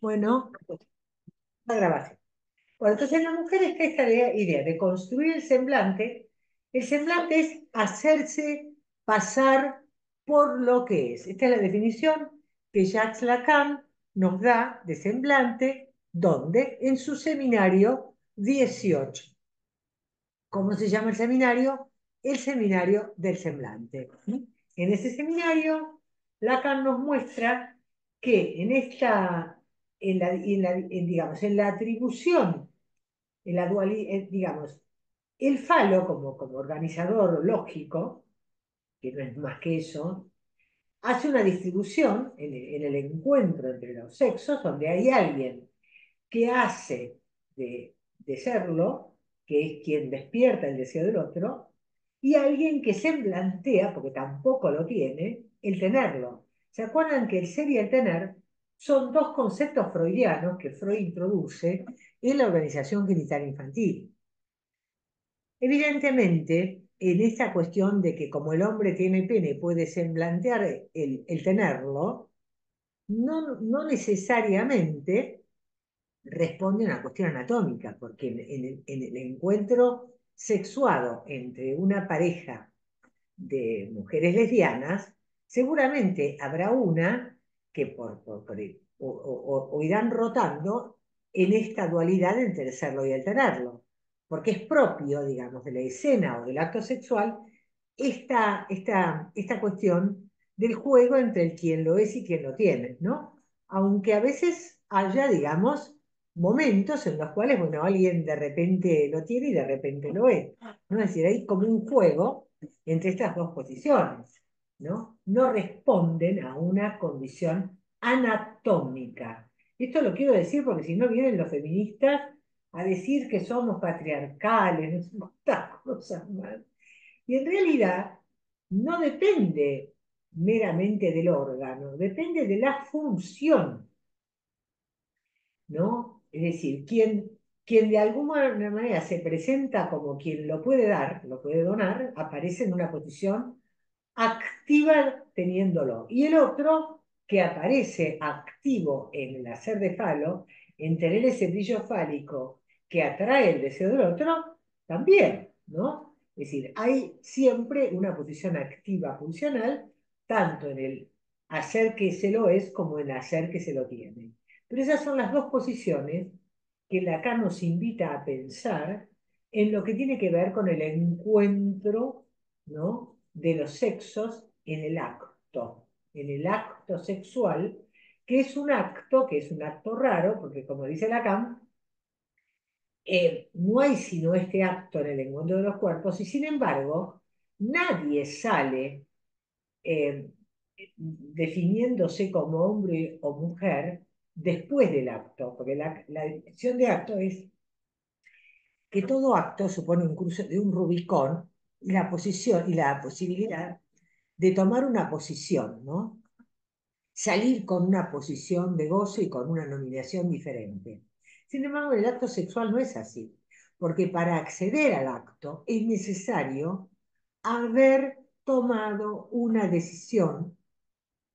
Bueno, la grabación. Bueno, entonces en la mujer está esta idea de construir el semblante. El semblante es hacerse pasar por lo que es. Esta es la definición que Jacques Lacan nos da de semblante, ¿dónde? En su seminario 18. ¿Cómo se llama el seminario? El seminario del semblante. En ese seminario, Lacan nos muestra que digamos, en la atribución, en la dualidad, digamos, el falo como organizador lógico, que no es más que eso, hace una distribución en el encuentro entre los sexos, donde hay alguien que hace de serlo, que es quien despierta el deseo del otro, y alguien que se plantea, porque tampoco lo tiene, el tenerlo. ¿Se acuerdan que el ser y el tener son dos conceptos freudianos que Freud introduce en la organización genital infantil? Evidentemente, en esta cuestión de que como el hombre tiene pene puede semblantear el tenerlo, no necesariamente responde a una cuestión anatómica, porque en el encuentro sexuado entre una pareja de mujeres lesbianas, seguramente habrá una que o irán rotando en esta dualidad entre el serlo y el tenerlo, porque es propio, digamos, de la escena o del acto sexual esta cuestión del juego entre el quien lo es y quien lo tiene, ¿no? Aunque a veces haya, digamos, momentos en los cuales, bueno, alguien de repente lo tiene y de repente lo es, ¿no? Es decir, hay como un juego entre estas dos posiciones, ¿no? No responden a una condición anatómica. Esto lo quiero decir porque si no vienen los feministas a decir que somos patriarcales, no somos tantas cosas más. Y en realidad no depende meramente del órgano, depende de la función, ¿no? Es decir, quien de alguna manera se presenta como quien lo puede dar, lo puede donar, aparece en una posición activa teniéndolo. Y el otro, que aparece activo en el hacer de falo, en tener ese brillo fálico que atrae el deseo del otro, también, ¿no? Es decir, hay siempre una posición activa funcional, tanto en el hacer que se lo es como en hacer que se lo tiene. Pero esas son las dos posiciones que Lacan nos invita a pensar en lo que tiene que ver con el encuentro, ¿no?, de los sexos en el acto sexual, que es un acto raro, porque como dice Lacan, no hay sino este acto en el encuentro de los cuerpos, y sin embargo, nadie sale eh, definiéndose como hombre o mujer después del acto, porque la definición de acto es que todo acto supone un cruce de un Rubicón y la posición y la posibilidad de tomar una posición, ¿no? Salir con una posición de goce y con una nominación diferente. Sin embargo, el acto sexual no es así, porque para acceder al acto es necesario haber tomado una decisión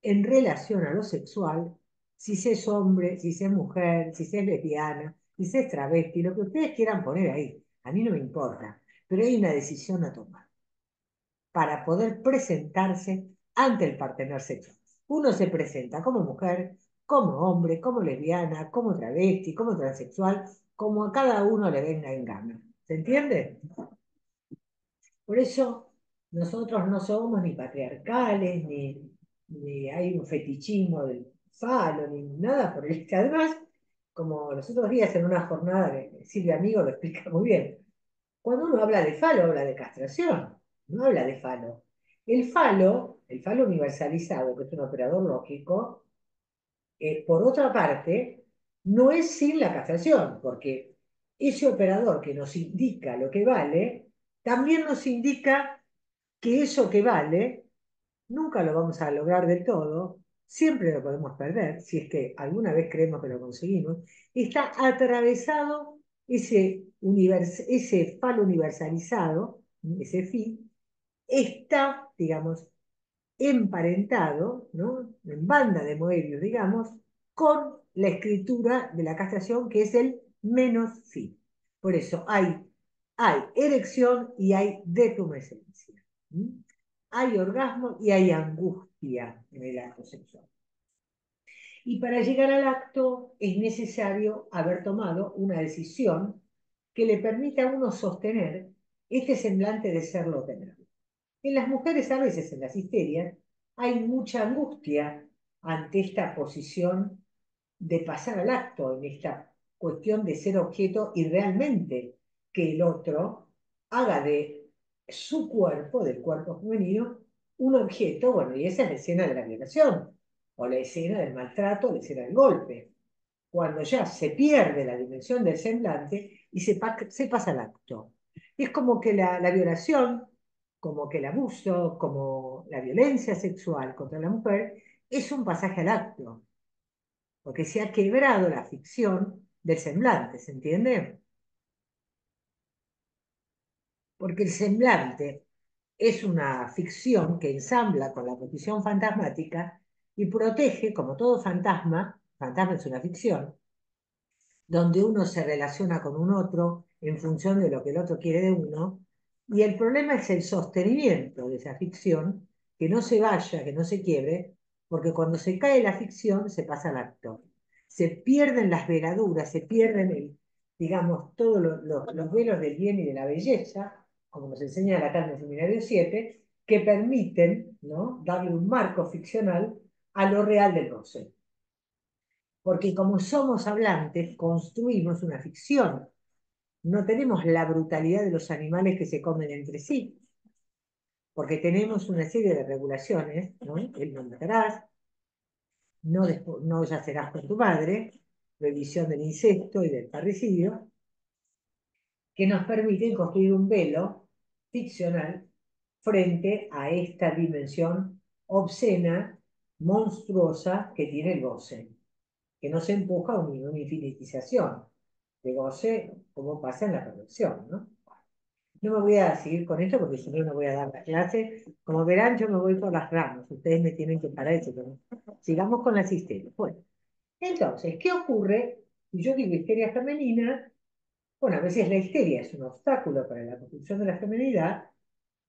en relación a lo sexual, si se es hombre, si se es mujer, si se es lesbiana, si se es travesti, lo que ustedes quieran poner ahí, a mí no me importa, pero hay una decisión a tomar para poder presentarse ante el partener sexual. Uno se presenta como mujer, como hombre, como lesbiana, como travesti, como transexual, como a cada uno le venga en gana. ¿Se entiende? Por eso nosotros no somos ni patriarcales, ni hay un fetichismo del falo, ni nada por el estilo. Además, como los otros días en una jornada que Silvia Amigo lo explica muy bien, cuando uno habla de falo, habla de castración, no habla de falo. El falo universalizado, que es un operador lógico, por otra parte, no es sin la castración, porque ese operador que nos indica lo que vale, también nos indica que eso que vale, nunca lo vamos a lograr del todo, siempre lo podemos perder, si es que alguna vez creemos que lo conseguimos, está atravesado ese falo universalizado, ese fi, está, digamos, emparentado, ¿no?, en banda de Moebius, digamos, con la escritura de la castración, que es el menos fi. Por eso hay erección y hay detumescencia. ¿Mm? Hay orgasmo y hay angustia en el acto sexual. Y para llegar al acto es necesario haber tomado una decisión que le permita a uno sostener este semblante de serlo tenerlo. En las mujeres, a veces en las histerias, hay mucha angustia ante esta posición de pasar al acto, en esta cuestión de ser objeto y realmente que el otro haga de su cuerpo, del cuerpo femenino, un objeto. Bueno, y esa es la escena de la violación, o la escena del maltrato, o la escena del golpe, cuando ya se pierde la dimensión del semblante y se pasa al acto. Es como que la violación, como que el abuso, como la violencia sexual contra la mujer, es un pasaje al acto, porque se ha quebrado la ficción del semblante, ¿se entiende? Porque el semblante es una ficción que ensambla con la posición fantasmática y protege, como todo fantasma, fantasma es una ficción, donde uno se relaciona con un otro en función de lo que el otro quiere de uno, y el problema es el sostenimiento de esa ficción, que no se vaya, que no se quiebre, porque cuando se cae la ficción se pasa al acto. Se pierden las veladuras, se pierden, digamos, todos los velos del bien y de la belleza, como nos enseña Lacan en el Seminario 7, que permiten, ¿no?, darle un marco ficcional a lo real del goce. Porque como somos hablantes, construimos una ficción. No tenemos la brutalidad de los animales que se comen entre sí, porque tenemos una serie de regulaciones, ¿no? El no matarás, no, no yacerás con tu madre, revisión del incesto y del parricidio, que nos permiten construir un velo ficcional frente a esta dimensión obscena, monstruosa que tiene el goce, que no se empuja a una infinitización de goce como pasa en la perversión, ¿no? No me voy a seguir con esto porque si no, no voy a dar la clase. Como verán, yo me voy por las ramas. Ustedes me tienen que parar eso. Sigamos con las histerias. Bueno, entonces, ¿qué ocurre? Si yo digo histeria femenina, bueno, a veces la histeria es un obstáculo para la construcción de la feminidad,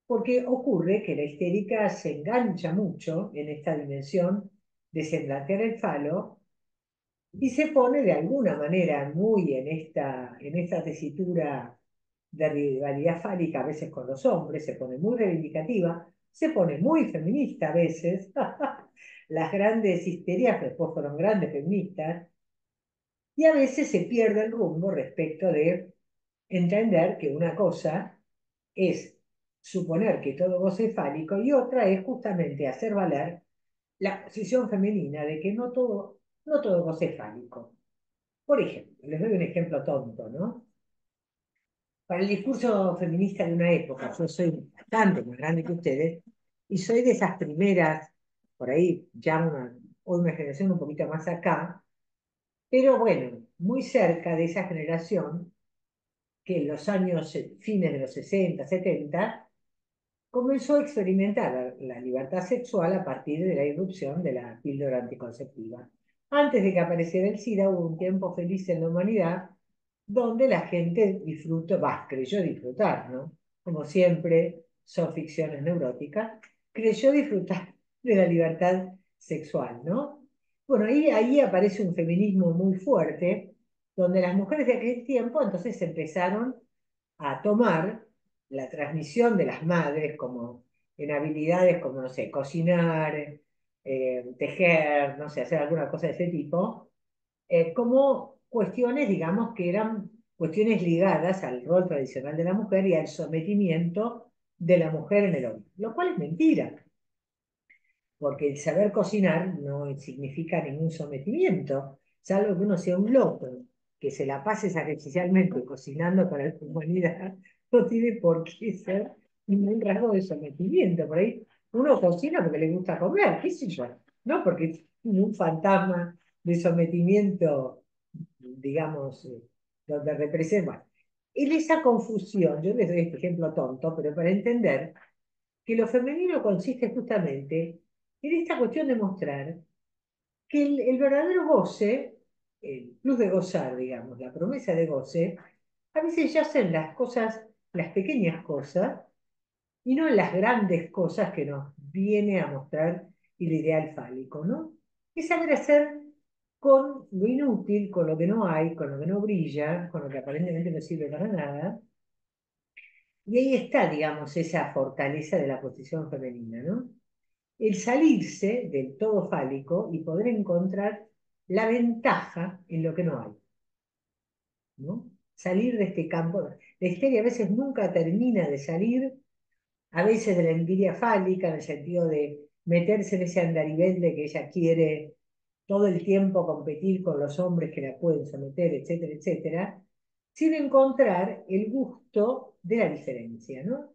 porque ocurre que la histérica se engancha mucho en esta dimensión de semblantear el falo y se pone de alguna manera muy en esta tesitura de rivalidad fálica, a veces con los hombres, se pone muy reivindicativa, se pone muy feminista a veces. Las grandes histerias después fueron grandes feministas, y a veces se pierde el rumbo respecto de entender que una cosa es suponer que todo goce es fálico y otra es justamente hacer valer la posición femenina de que no todo goce es fálico. Por ejemplo, les doy un ejemplo tonto, ¿no? Para el discurso feminista de una época, yo soy bastante más grande que ustedes, y soy de esas primeras, por ahí ya hoy una generación un poquito más acá, pero bueno, muy cerca de esa generación que en los años, fines de los 60, 70, comenzó a experimentar la libertad sexual a partir de la irrupción de la píldora anticonceptiva. Antes de que apareciera el SIDA, hubo un tiempo feliz en la humanidad donde la gente disfrutó, creyó disfrutar, ¿no? Como siempre, son ficciones neuróticas, creyó disfrutar de la libertad sexual, ¿no? Bueno, ahí aparece un feminismo muy fuerte, donde las mujeres de aquel tiempo entonces empezaron a tomar la transmisión de las madres como en habilidades como, no sé, cocinar, tejer, no sé, hacer alguna cosa de ese tipo, como cuestiones, digamos, que eran cuestiones ligadas al rol tradicional de la mujer y al sometimiento de la mujer en el hombre, lo cual es mentira, porque el saber cocinar no significa ningún sometimiento, salvo que uno sea un loco, que se la pase sacrificialmente cocinando para la humanidad, no tiene por qué ser ningún rasgo de sometimiento. Por ahí uno cocina porque le gusta comer, qué sé yo, no porque es un fantasma de sometimiento, digamos, donde representa. Bueno, en esa confusión, yo les doy este ejemplo tonto, pero para entender que lo femenino consiste justamente en esta cuestión de mostrar que el verdadero goce el plus de gozar, digamos, la promesa de goce, a veces yacen las cosas, las pequeñas cosas, y no en las grandes cosas que nos viene a mostrar el ideal fálico, ¿no? Es saber hacer con lo inútil, con lo que no hay, con lo que no brilla, con lo que aparentemente no sirve para nada. Y ahí está, digamos, esa fortaleza de la posición femenina, ¿no? El salirse del todo fálico y poder encontrar la ventaja en lo que no hay, ¿no? Salir de este campo. La histeria a veces nunca termina de salir, a veces de la envidia fálica, en el sentido de meterse en ese andarivel de que ella quiere todo el tiempo competir con los hombres que la pueden someter, etcétera, etcétera, sin encontrar el gusto de la diferencia, ¿no?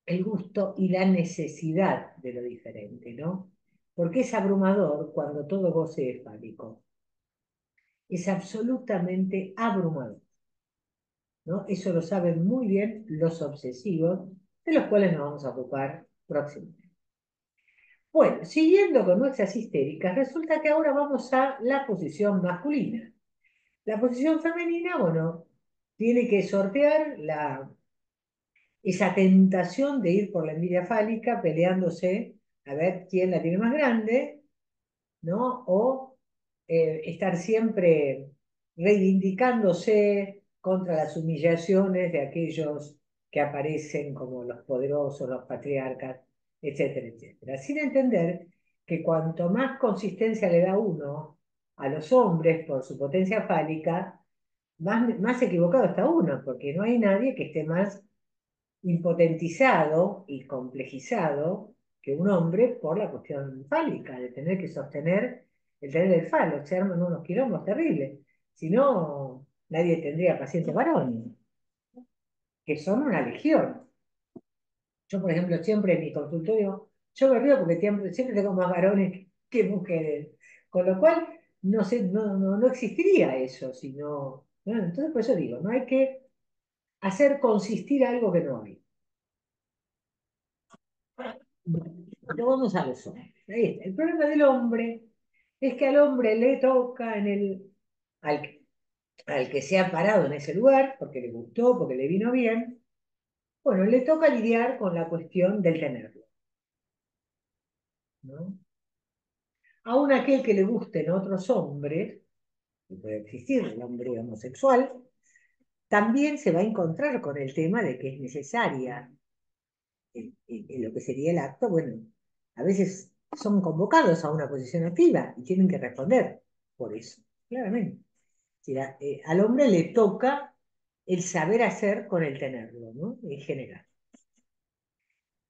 El gusto y la necesidad de lo diferente, ¿no? Porque es abrumador cuando todo goce es fálico. Es absolutamente abrumador, ¿no? Eso lo saben muy bien los obsesivos, de los cuales nos vamos a ocupar próximamente. Bueno, siguiendo con nuestras histéricas, resulta que ahora vamos a la posición masculina. La posición femenina, bueno, tiene que sortear esa tentación de ir por la envidia fálica peleándose a ver quién la tiene más grande, ¿no? O estar siempre reivindicándose contra las humillaciones de aquellos que aparecen como los poderosos, los patriarcas, etcétera, etcétera. Sin entender que cuanto más consistencia le da uno a los hombres por su potencia fálica, más equivocado está uno, porque no hay nadie que esté más impotentizado y complejizado que un hombre por la cuestión fálica, de tener que sostener el tener el falo, se arman unos quilombos terribles. Si no, nadie tendría pacientes varones, que son una legión. Yo, por ejemplo, siempre en mi consultorio, yo me río porque siempre tengo más varones que mujeres, con lo cual no, sé, no existiría eso, sino, bueno, entonces por eso digo, no hay que hacer consistir algo que no hay. Pero vamos a los hombres. Ahí está. El problema del hombre es que al hombre le toca al, al que se ha parado en ese lugar, porque le gustó, porque le vino bien, bueno, le toca lidiar con la cuestión del tenerlo, ¿no? Aún aquel que le gusten otros hombres, que puede existir el hombre homosexual, también se va a encontrar con el tema de que es necesaria en lo que sería el acto, bueno, a veces son convocados a una posición activa y tienen que responder por eso, claramente. Si al hombre le toca el saber hacer con el tenerlo, ¿no? En general.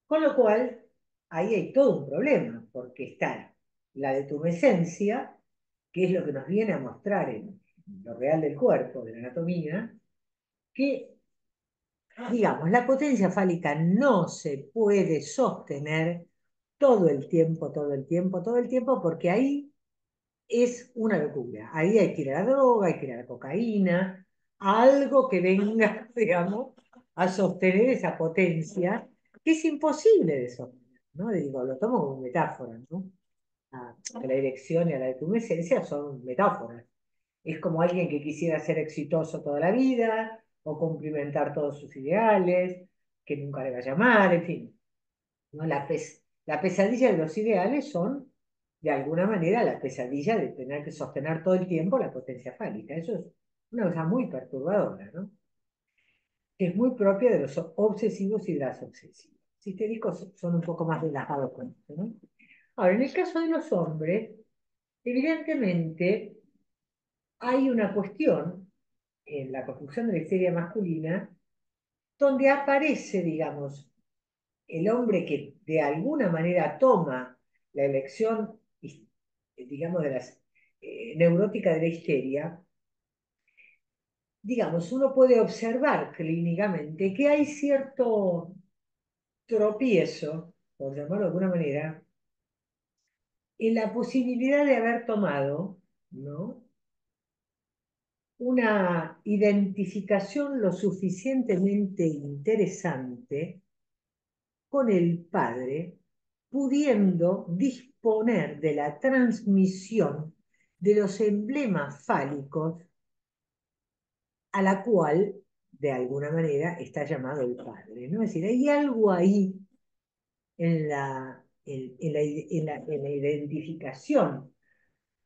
Con lo cual, ahí hay todo un problema, porque está la detumescencia, que es lo que nos viene a mostrar en lo real del cuerpo, de la anatomía, que digamos, la potencia fálica no se puede sostener todo el tiempo, todo el tiempo, todo el tiempo, porque ahí es una locura. Ahí hay que ir a la droga, hay que ir a la cocaína, algo que venga, digamos, a sostener esa potencia, que es imposible de sostener, ¿no? Digo, lo tomo como metáfora, ¿no? A la erección y a la detumescencia son metáforas. Es como alguien que quisiera ser exitoso toda la vida o cumplimentar todos sus ideales, que nunca le vaya mal, en fin. ¿No? La pesadilla de los ideales son, de alguna manera, la pesadilla de tener que sostener todo el tiempo la potencia fálica. Eso es una cosa muy perturbadora, ¿no? Que es muy propia de los obsesivos y de las obsesivas. Los histéricos son un poco más relajados con esto, ¿no? Ahora, en el caso de los hombres, evidentemente hay una cuestión en la construcción de la histeria masculina donde aparece, digamos, el hombre que de alguna manera toma la elección, digamos, de las neurótica de la histeria, digamos, uno puede observar clínicamente que hay cierto tropiezo, por llamarlo de alguna manera, en la posibilidad de haber tomado, ¿no? Una identificación lo suficientemente interesante con el padre pudiendo disponer de la transmisión de los emblemas fálicos a la cual, de alguna manera, está llamado el padre, ¿no? Es decir, hay algo ahí en la identificación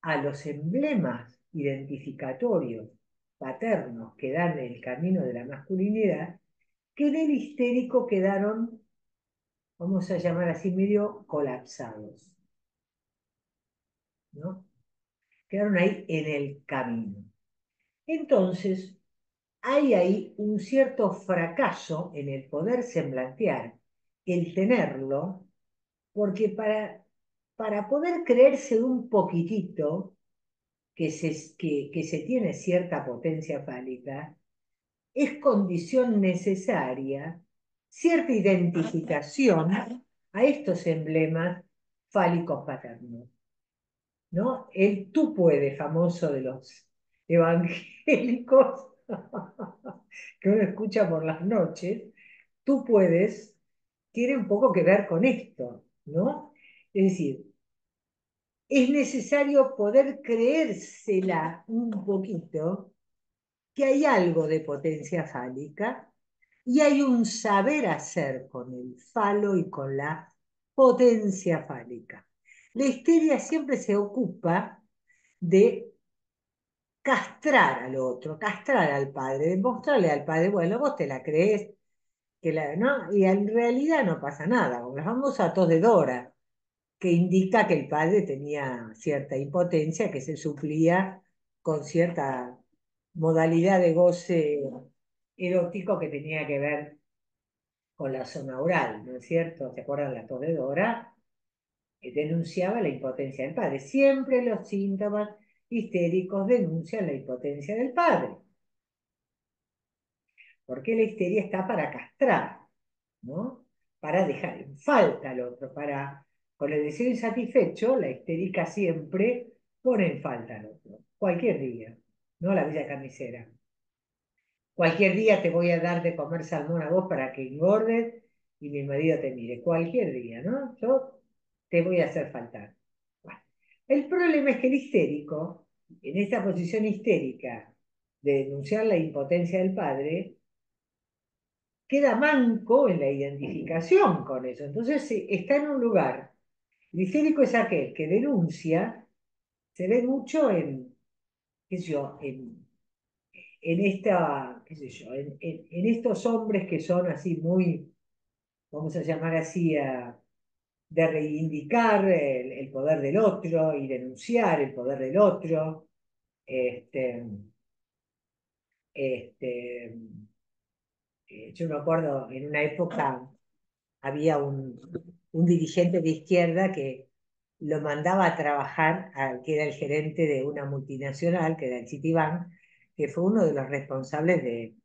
a los emblemas identificatorios paternos que dan el camino de la masculinidad, que del histérico quedaron, vamos a llamar así, medio colapsados, ¿no? Quedaron ahí en el camino. Entonces, hay ahí un cierto fracaso en el poder semblantear, el tenerlo, porque para poder creerse un poquitito que se tiene cierta potencia fálica, es condición necesaria cierta identificación a estos emblemas fálicos paternos, ¿no? El tú puedes famoso de los evangélicos que uno escucha por las noches, tú puedes, tiene un poco que ver con esto, ¿no? Es decir, es necesario poder creérsela un poquito que hay algo de potencia fálica y hay un saber hacer con el falo y con la potencia fálica. La histeria siempre se ocupa de castrar al otro, castrar al padre, demostrarle al padre, bueno, vos te la crees, ¿no? Y en realidad no pasa nada, con los famosos atos de Dora, que indica que el padre tenía cierta impotencia que se suplía con cierta modalidad de goce erótico que tenía que ver con la zona oral, ¿no es cierto? ¿Se acuerdan la tos de Dora? Denunciaba la impotencia del padre. Siempre los síntomas histéricos denuncian la impotencia del padre, porque la histeria está para castrar, ¿no? Para dejar en falta al otro, con el deseo insatisfecho, la histérica siempre pone en falta al otro, cualquier día, no la bella carnicera. Cualquier día te voy a dar de comer salmón a vos para que engordes y mi marido te mire. Cualquier día, ¿no? Yo te voy a hacer faltar. Bueno, el problema es que el histérico, en esta posición histérica de denunciar la impotencia del padre, queda manco en la identificación con eso. Entonces está en un lugar. El histérico es aquel que denuncia, se ve mucho en, qué sé yo, qué sé yo, en estos hombres que son así muy, vamos a llamar así, de reivindicar el poder del otro y denunciar el poder del otro. Este, este, yo me acuerdo en una época había un dirigente de izquierda que lo mandaba a trabajar, que era el gerente de una multinacional, que era el Citibank, que fue uno de los responsables de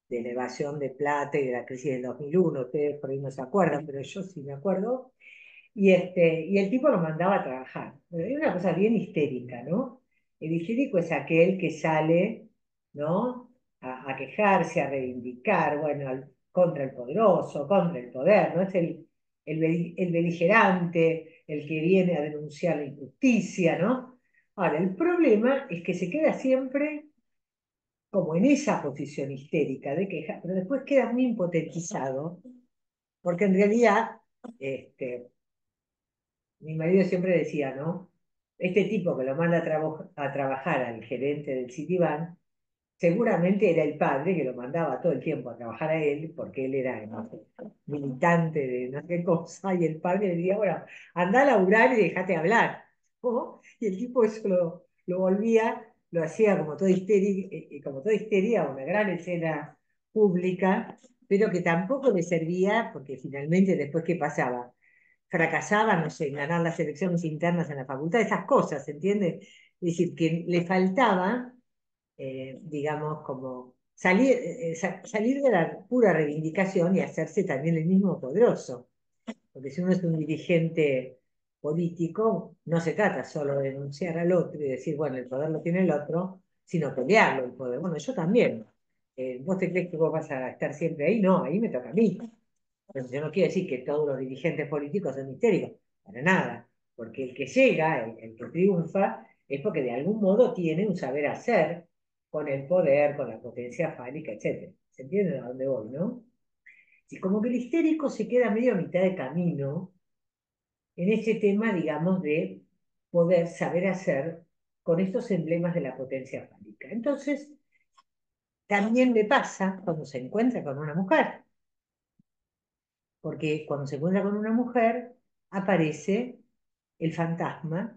la evasión de plata y de la crisis del 2001. Ustedes por ahí no se acuerdan, pero yo sí me acuerdo. Y el tipo lo mandaba a trabajar. Era una cosa bien histérica, ¿no? El histérico es aquel que sale, ¿no? A quejarse, a reivindicar, bueno, contra el poderoso, contra el poder, ¿no? Es el beligerante, el que viene a denunciar la injusticia, ¿no? Ahora, el problema es que se queda siempre como en esa posición histérica de queja, pero después queda muy impotentizado, porque en realidad, este, mi marido siempre decía, ¿no? Este tipo que lo manda a trabajar al gerente del Citibank, seguramente era el padre que lo mandaba todo el tiempo a trabajar a él, porque él era no sé, militante de no sé qué cosa, y el padre le decía, bueno, anda a laburar y déjate hablar, ¿no? Y el tipo eso lo volvía, lo hacía como toda histeria, una gran escena pública, pero que tampoco le servía, porque finalmente después, ¿qué pasaba? Fracasaba, no sé, en ganar las elecciones internas en la facultad, esas cosas, ¿entiendes? Es decir, que le faltaba digamos, como salir de la pura reivindicación y hacerse también el mismo poderoso. Porque si uno es un dirigente político, no se trata solo de denunciar al otro y decir, bueno, el poder lo tiene el otro, sino pelearlo el poder. Bueno, yo también. ¿Vos te crees que vos vas a estar siempre ahí? No, ahí me toca a mí. Pero yo no quiero decir que todos los dirigentes políticos son histéricos. para nada, porque el que llega, el que triunfa, es porque de algún modo tiene un saber hacer con el poder, con la potencia fálica, etc. ¿Se entiende a dónde voy, no? Y como que el histérico se queda medio a mitad de camino en ese tema, digamos, de poder saber hacer con estos emblemas de la potencia fálica. Entonces, también le pasa cuando se encuentra con una mujer, porque cuando se encuentra con una mujer aparece el fantasma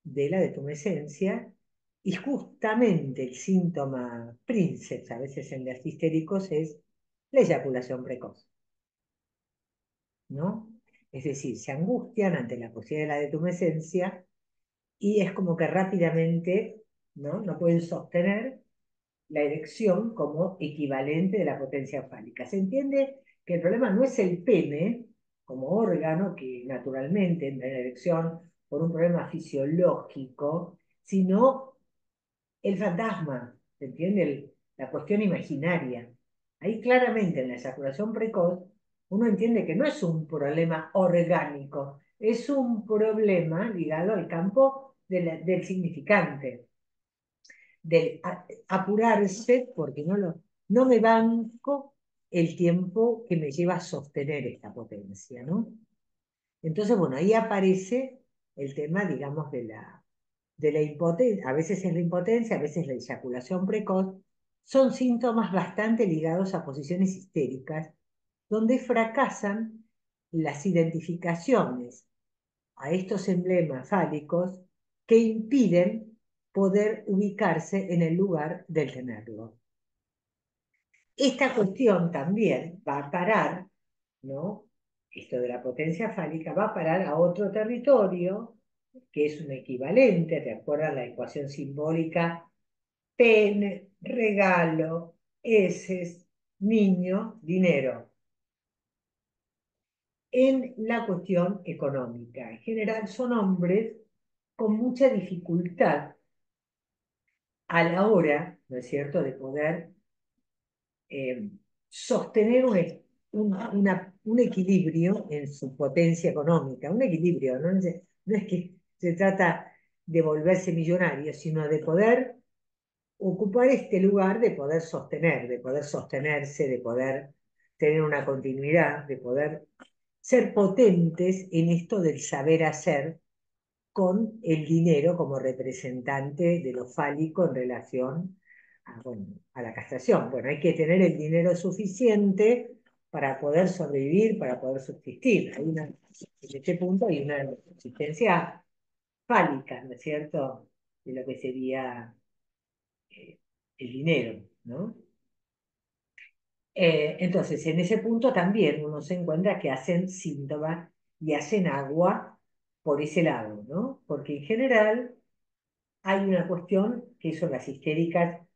de la detumescencia y justamente el síntoma princeps, a veces en los histéricos, es la eyaculación precoz, ¿no? Es decir, se angustian ante la posibilidad de la detumescencia y es como que rápidamente, ¿no? No pueden sostener la erección como equivalente de la potencia fálica. Se entiende que el problema no es el pene como órgano que naturalmente entra en erección por un problema fisiológico, sino el fantasma, ¿se entiende? La cuestión imaginaria. Ahí claramente en la eyaculación precoz uno entiende que no es un problema orgánico, es un problema ligado al campo del significante, del apurarse porque no me banco el tiempo que me lleva a sostener esta potencia, ¿no? Entonces, bueno, ahí aparece el tema, digamos, de la impotencia, a veces es la impotencia, a veces la eyaculación precoz, son síntomas bastante ligados a posiciones histéricas, donde fracasan las identificaciones a estos emblemas fálicos que impiden poder ubicarse en el lugar del tenerlo. Esta cuestión también va a parar, ¿no? Esto de la potencia fálica va a parar a otro territorio que es un equivalente, ¿recuerdan la ecuación simbólica? Pene, regalo, heces, niño, dinero. En la cuestión económica, en general son hombres con mucha dificultad a la hora, ¿no es cierto?, de poder eh, sostener un equilibrio en su potencia económica, un equilibrio, ¿no? No es que se trata de volverse millonario, sino de poder ocupar este lugar de poder sostener, de poder sostenerse, de poder tener una continuidad, de poder ser potentes en esto del saber hacer con el dinero como representante de lo fálico en relación a, bueno, a la castración. Bueno, hay que tener el dinero suficiente para poder sobrevivir, para poder subsistir. En este punto hay una existencia fálica, ¿no es cierto?, de lo que sería eh, el dinero, ¿no? Entonces, en ese punto también uno se encuentra que hacen síntomas y hacen agua por ese lado, ¿no? Porque en general hay una cuestión que son las histéricas,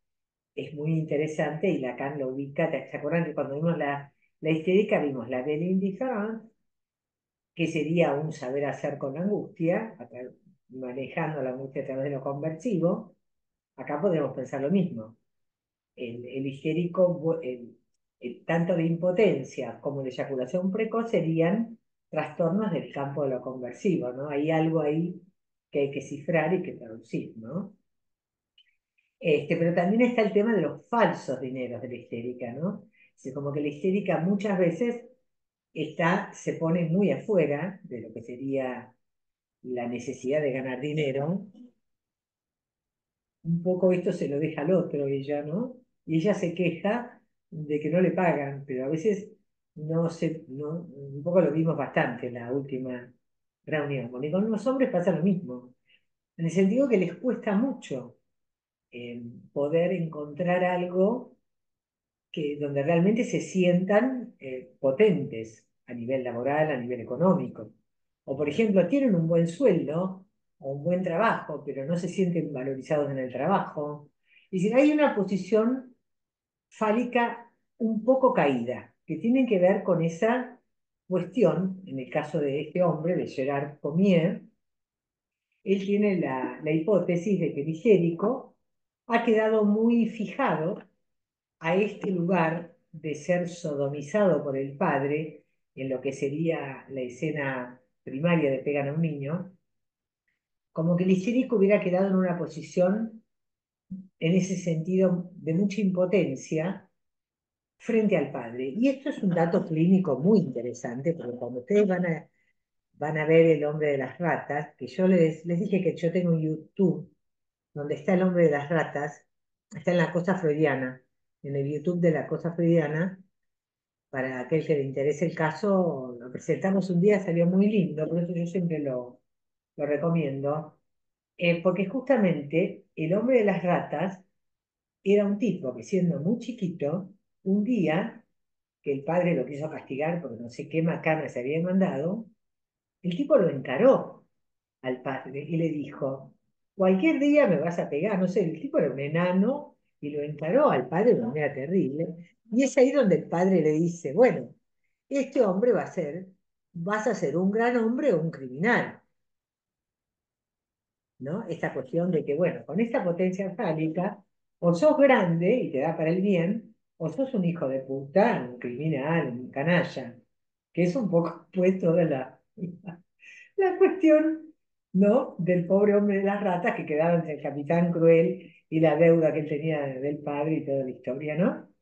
es muy interesante y Lacan lo ubica. ¿Se acuerdan que cuando vimos la histérica vimos la de l'indiference, que sería un saber hacer con angustia, manejando la angustia a través de lo conversivo? Acá podemos pensar lo mismo. El histérico, tanto de impotencia como de eyaculación precoz serían trastornos del campo de lo conversivo, ¿no? Hay algo ahí que hay que cifrar y que traducir, ¿no? Pero también está el tema de los falsos dineros de la histérica, ¿no? Como que la histérica muchas veces se pone muy afuera de lo que sería la necesidad de ganar dinero. Un poco esto se lo deja al otro ella, ¿no? Y ella se queja de que no le pagan, pero a veces un poco lo vimos bastante en la última reunión. Porque con los hombres pasa lo mismo, en el sentido que les cuesta mucho poder encontrar algo donde realmente se sientan potentes a nivel laboral, a nivel económico. O, por ejemplo, tienen un buen sueldo o un buen trabajo, pero no se sienten valorizados en el trabajo. Y si hay una posición fálica un poco caída, que tiene que ver con esa cuestión, en el caso de este hombre, de Gerard Pommier, él tiene la hipótesis de que el histérico ha quedado muy fijado a este lugar de ser sodomizado por el padre, en lo que sería la escena primaria le pegan a un niño, como que el histérico hubiera quedado en una posición, en ese sentido, de mucha impotencia frente al padre. Y esto es un dato clínico muy interesante, porque cuando ustedes van a ver El hombre de las ratas, que yo les dije que yo tengo un YouTube donde está El hombre de las ratas, está en la cosa freudiana, en el YouTube de la cosa freudiana, para aquel que le interese el caso, lo presentamos un día, salió muy lindo, por eso yo siempre lo recomiendo, porque justamente el hombre de las ratas era un tipo que siendo muy chiquito, un día que el padre lo quiso castigar porque no sé qué macana se había mandado, el tipo lo encaró al padre y le dijo, cualquier día me vas a pegar, no sé, el tipo era un enano y lo encaró al padre de una manera terrible. Y es ahí donde el padre le dice, bueno, este hombre vas a ser un gran hombre o un criminal, ¿no? Esta cuestión de que, bueno, con esta potencia fálica, o sos grande y te da para el bien, o sos un hijo de puta, un criminal, un canalla, que es un poco pues toda la cuestión, ¿no? Del pobre hombre de las ratas que quedaba entre el capitán cruel y la deuda que él tenía del padre y toda la historia, ¿no?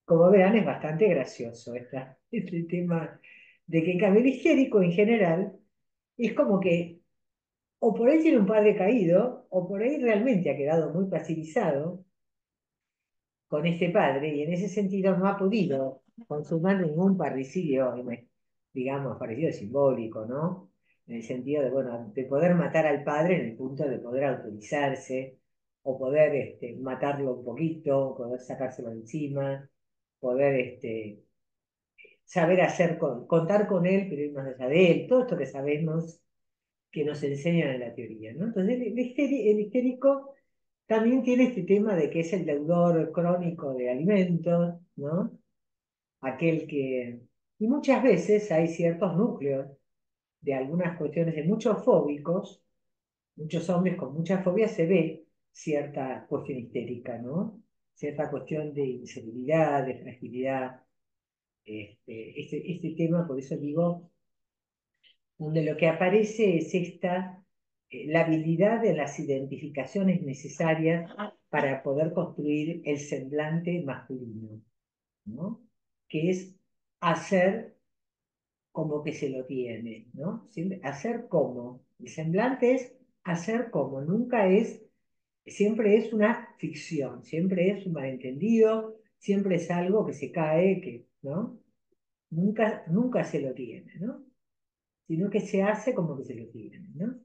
Como verán, es bastante gracioso este tema de que en cambio el histérico en general es como que o por ahí tiene un padre caído, o por ahí realmente ha quedado muy pasivizado con este padre y en ese sentido no ha podido consumar ningún parricidio, digamos, parecido simbólico, ¿no? En el sentido de, bueno, de poder matar al padre en el punto de poder autorizarse, o poder matarlo un poquito, poder sacárselo de encima, poder saber contar con él, pero ir más allá de él, todo esto que sabemos que nos enseñan en la teoría, ¿no? Entonces, el histérico también tiene este tema de que es el deudor crónico de alimentos, ¿no? Aquel que... Y muchas veces hay ciertos núcleos de algunas cuestiones de muchos fóbicos, muchos hombres con mucha fobia se ve cierta cuestión histérica, ¿no? Cierta cuestión de inseguridad, de fragilidad. Este tema, por eso digo, donde lo que aparece es la habilidad de las identificaciones necesarias para poder construir el semblante masculino, ¿no? Que es hacer como que se lo tiene, ¿no? Hacer como. El semblante es hacer como, siempre es una ficción, siempre es un malentendido, siempre es algo que se cae, ¿no? Nunca se lo tiene, ¿no? Sino que se hace como que se lo tiene, ¿no?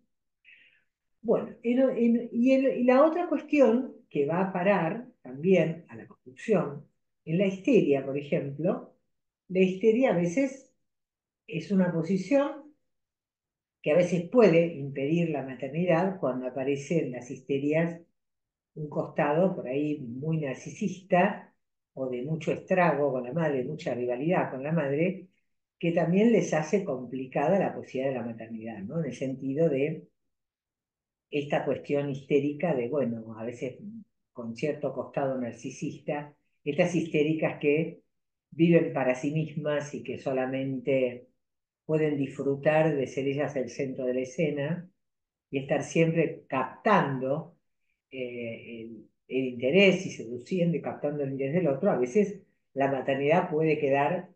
Bueno, y la otra cuestión que va a parar también a la construcción, en la histeria, por ejemplo, la histeria a veces es una posición que a veces puede impedir la maternidad cuando aparecen las histerias un costado por ahí muy narcisista o de mucho estrago con la madre, mucha rivalidad con la madre, que también les hace complicada la posibilidad de la maternidad, ¿no? En el sentido de esta cuestión histérica de, bueno, a veces con cierto costado narcisista, estas histéricas que viven para sí mismas y que solamente pueden disfrutar de ser ellas el centro de la escena y estar siempre captando el interés y seduciendo y captando el interés del otro, a veces la maternidad puede quedar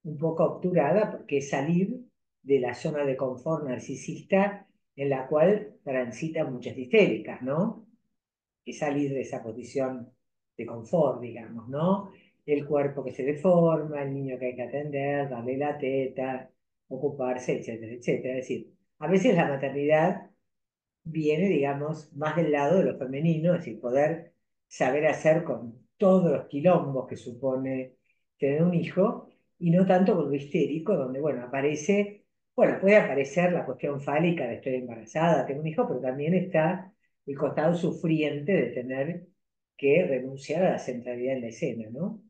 un poco obturada porque es salir de la zona de confort narcisista en la cual transitan muchas histéricas, ¿no? Es salir de esa posición de confort, digamos, ¿no? El cuerpo que se deforma, el niño que hay que atender, darle la teta, ocuparse, etcétera, etcétera. Es decir, a veces la maternidad viene, digamos, más del lado de lo femenino, es decir, poder saber hacer con todos los quilombos que supone tener un hijo, y no tanto con lo histérico, donde, bueno, puede aparecer la cuestión fálica de estoy embarazada, tengo un hijo, pero también está el costado sufriente de tener que renunciar a la centralidad en la escena, ¿no?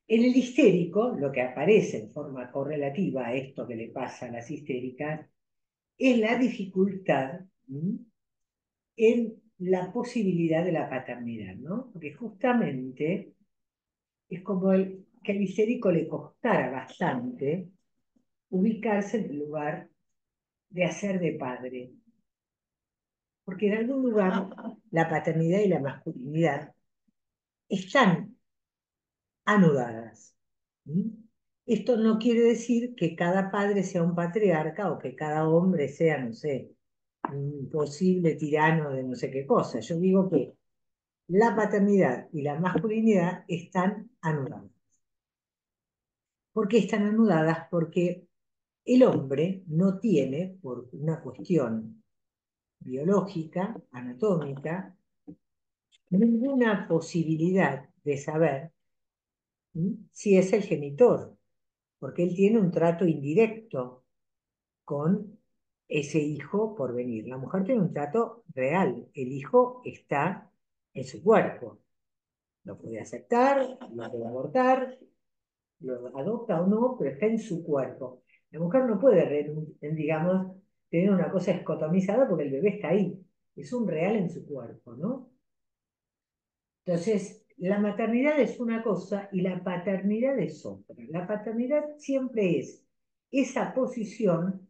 En el histérico, lo que aparece en forma correlativa a esto que le pasa a las histéricas, es la dificultad en la posibilidad de la paternidad, ¿no? Porque justamente es como que al histérico le costara bastante ubicarse en el lugar de hacer de padre. Porque en algún lugar la paternidad y la masculinidad están anudadas. ¿Mm? Esto no quiere decir que cada padre sea un patriarca o que cada hombre sea, no sé, un posible tirano de no sé qué cosa. Yo digo que la paternidad y la masculinidad están anudadas. ¿Por qué están anudadas? Porque el hombre no tiene, por una cuestión biológica, anatómica, ninguna posibilidad de saber si es el genitor, porque él tiene un trato indirecto con ese hijo por venir. La mujer tiene un trato real, el hijo está en su cuerpo, lo puede aceptar, lo puede abortar, lo adopta o no, pero está en su cuerpo. La mujer no puede, digamos, tener una cosa escotomizada porque el bebé está ahí, es un real en su cuerpo, ¿no? Entonces, la maternidad es una cosa y la paternidad es otra. La paternidad siempre es esa posición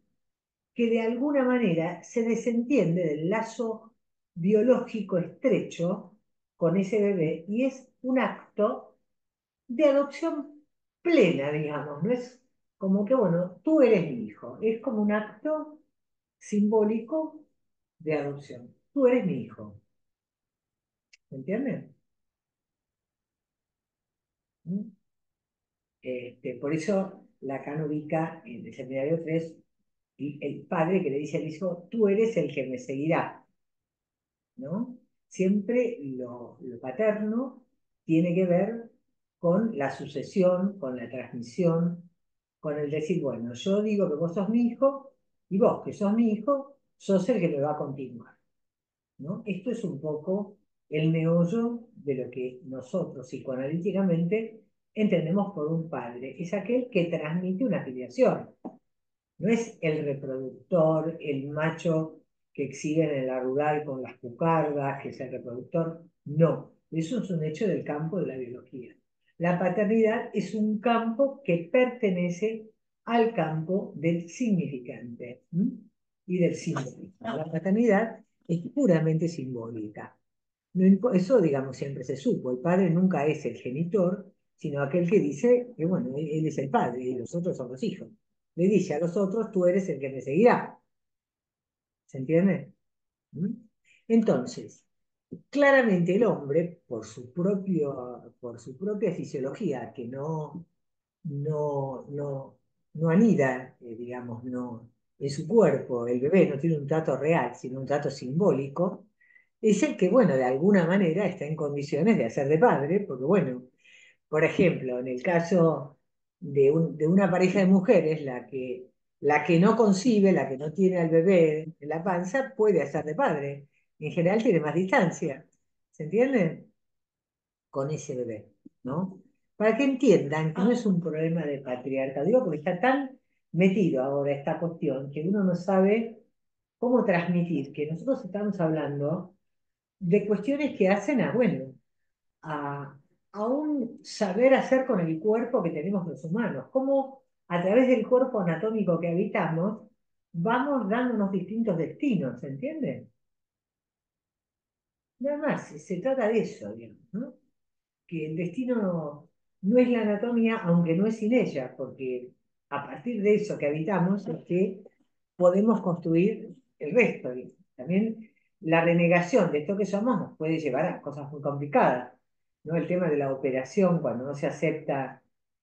que de alguna manera se desentiende del lazo biológico estrecho con ese bebé y es un acto de adopción plena, digamos, no es como que, bueno, tú eres mi hijo, es como un acto simbólico de adopción. Tú eres mi hijo, ¿me entiendes? ¿Mm? Por eso Lacan ubica en el seminario 3 el padre que le dice al hijo, tú eres el que me seguirá, ¿no? Siempre lo paterno tiene que ver con la sucesión, con la transmisión, con el decir, bueno, yo digo que vos sos mi hijo y vos que sos mi hijo, sos el que me va a continuar, ¿no? Esto es un poco el meollo de lo que nosotros psicoanalíticamente entendemos por un padre. Es aquel que transmite una filiación. No es el reproductor, el macho que exhiben en la rural con las cucardas, que es el reproductor. No, eso es un hecho del campo de la biología. La paternidad es un campo que pertenece al campo del significante, y del simbolismo. La paternidad es puramente simbólica. No, eso, digamos, siempre se supo. El padre nunca es el genitor, sino aquel que dice que, bueno, él es el padre y los otros son los hijos. Le dice a los otros, tú eres el que me seguirá. ¿Se entiende? ¿Mm? Entonces, claramente el hombre, por su propia fisiología, que no anida, digamos, no, en su cuerpo, el bebé no tiene un trato real, sino un trato simbólico, es el que, bueno, de alguna manera está en condiciones de hacer de padre, porque, bueno, por ejemplo, en el caso de una pareja de mujeres, la que no concibe, la que no tiene al bebé en la panza, puede hacer de padre. En general tiene más distancia. ¿Se entiende? Con ese bebé, ¿no? Para que entiendan que no es un problema de patriarcado, digo, porque está tan metido ahora esta cuestión que uno no sabe cómo transmitir, que nosotros estamos hablando de cuestiones que hacen a, bueno, a, a un saber hacer con el cuerpo que tenemos los humanos, cómo a través del cuerpo anatómico que habitamos vamos dando unos distintos destinos, ¿se entiende? Nada más, se trata de eso, digamos, ¿no? Que el destino no es la anatomía, aunque no es sin ella, porque a partir de eso que habitamos es que podemos construir el resto. Y también la renegación de esto que somos nos puede llevar a cosas muy complicadas, ¿no? El tema de la operación, cuando no se acepta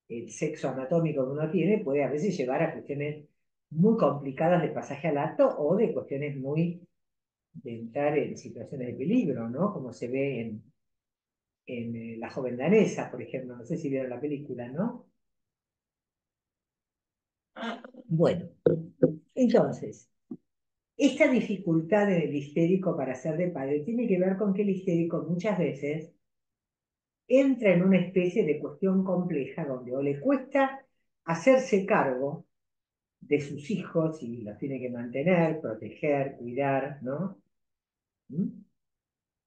el sexo anatómico que uno tiene, puede a veces llevar a cuestiones muy complicadas de pasaje al acto o de cuestiones muy de entrar en situaciones de peligro, ¿no? Como se ve en La joven danesa, por ejemplo, no sé si vieron la película, ¿no? Bueno, entonces, esta dificultad del histérico para ser de padre tiene que ver con que el histérico muchas veces entra en una especie de cuestión compleja donde o le cuesta hacerse cargo de sus hijos y los tiene que mantener, proteger, cuidar, ¿no? ¿Mm?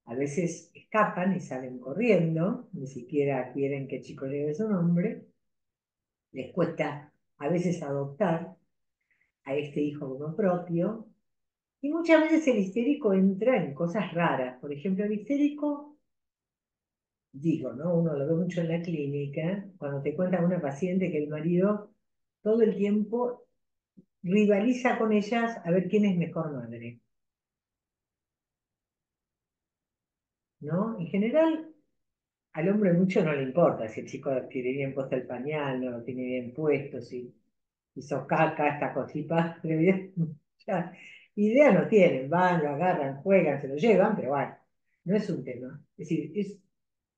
A veces escapan y salen corriendo, ni siquiera quieren que el chico lleve su nombre, les cuesta a veces adoptar, a este hijo como propio. Y muchas veces el histérico entra en cosas raras. Por ejemplo, el histérico, digo, ¿no? Uno lo ve mucho en la clínica, cuando te cuenta una paciente que el marido todo el tiempo rivaliza con ellas a ver quién es mejor madre, ¿no? En general, al hombre mucho no le importa si el chico tiene bien puesto el pañal, no lo tiene bien puesto, si hizo caca, esta cosita, pero ya, idea no tienen, van, lo agarran, juegan, se lo llevan, pero bueno, no es un tema. Es decir, es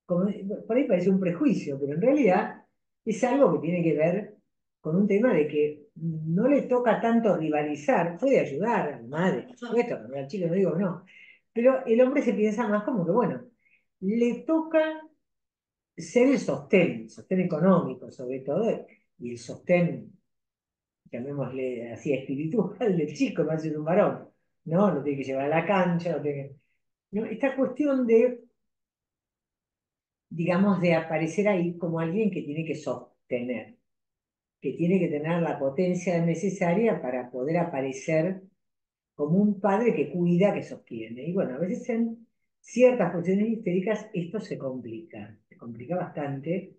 como, por ahí parece un prejuicio, pero en realidad es algo que tiene que ver con un tema de que no le toca tanto rivalizar, puede ayudar a la madre, por supuesto, al chico no digo que no, pero el hombre se piensa más como que, bueno, le toca ser el sostén económico sobre todo, y el sostén, llamémosle así, espiritual del chico, más de un varón, ¿no? Lo tiene que llevar a la cancha, ¿no? Esta cuestión de, digamos, de aparecer ahí como alguien que tiene que sostener, que tiene que tener la potencia necesaria para poder aparecer como un padre que cuida, que sostiene. Y bueno, a veces en ciertas cuestiones histéricas esto se complica bastante,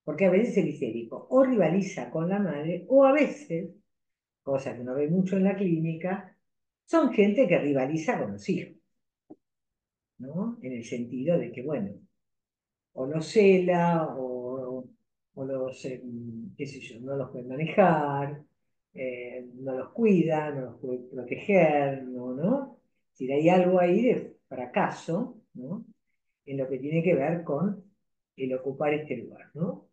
porque a veces el histérico o rivaliza con la madre, o a veces, cosa que uno ve mucho en la clínica, son gente que rivaliza con los hijos, ¿no? En el sentido de que, bueno, o los cela, o los, qué sé yo, no los puede manejar, no los cuida, no los puede proteger, ¿no? ¿No? Si hay algo ahí de fracaso, ¿no? En lo que tiene que ver con el ocupar este lugar, ¿no?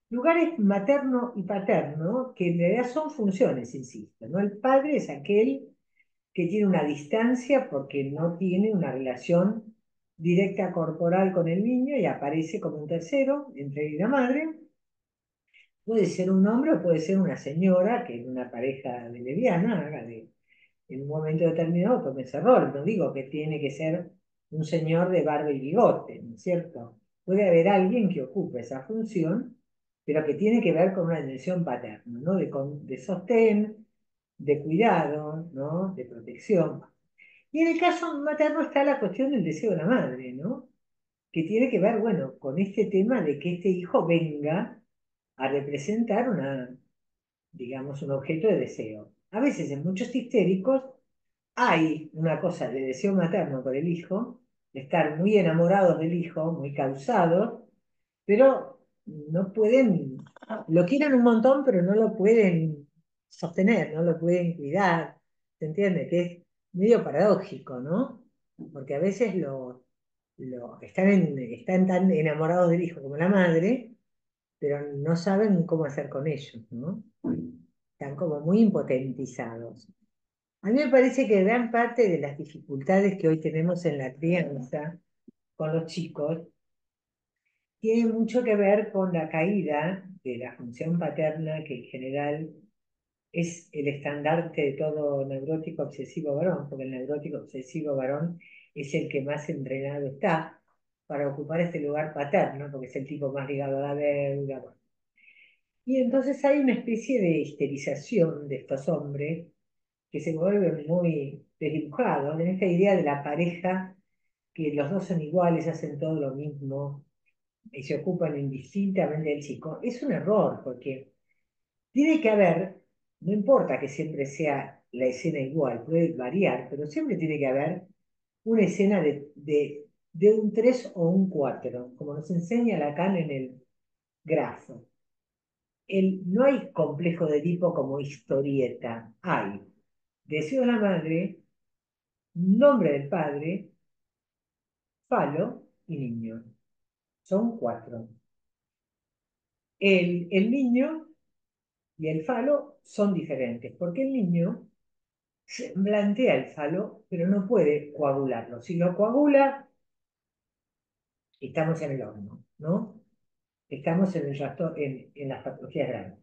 Lugares materno y paterno, que en realidad son funciones, insisto, ¿no? El padre es aquel que tiene una distancia porque no tiene una relación directa corporal con el niño y aparece como un tercero entre él y la madre. Puede ser un hombre o puede ser una señora que en una pareja de lesbiana haga en un momento determinado tome ese rol. No digo que tiene que ser un señor de barba y bigote, ¿no es cierto? Puede haber alguien que ocupe esa función, pero que tiene que ver con una dimensión paterna, ¿no? De sostén, de cuidado, ¿no? De protección. Y en el caso materno está la cuestión del deseo de la madre, ¿no? Que tiene que ver, bueno, con este tema de que este hijo venga a representar una, digamos, un objeto de deseo. A veces en muchos histéricos hay una cosa de deseo materno por el hijo, de estar muy enamorados del hijo, muy causados, pero no pueden, lo quieren un montón, pero no lo pueden sostener, no lo pueden cuidar, ¿se entiende? Que es medio paradójico, ¿no? Porque a veces están tan enamorados del hijo como la madre, pero no saben cómo hacer con ellos, ¿no? Están como muy impotentizados. A mí me parece que gran parte de las dificultades que hoy tenemos en la crianza con los chicos tiene mucho que ver con la caída de la función paterna, que en general es el estandarte de todo neurótico obsesivo varón, porque el neurótico obsesivo varón es el que más entrenado está para ocupar este lugar paterno, porque es el tipo más ligado a la deuda. Bueno. Y entonces hay una especie de histerización de estos hombres que se vuelven muy desdibujados en esta idea de la pareja, que los dos son iguales, hacen todo lo mismo y se ocupan indistintamente del chico. Es un error, porque tiene que haber, no importa que siempre sea la escena igual, puede variar, pero siempre tiene que haber una escena de un 3 o un 4 como nos enseña Lacan en el grafo. No hay complejo de tipo como historieta, hay deseo de la madre, nombre del padre, falo y niño. Son 4. El niño y el falo son diferentes, porque el niño se plantea el falo, pero no puede coagularlo. Si lo coagula, estamos en el horno, ¿no? Estamos en las patologías graves.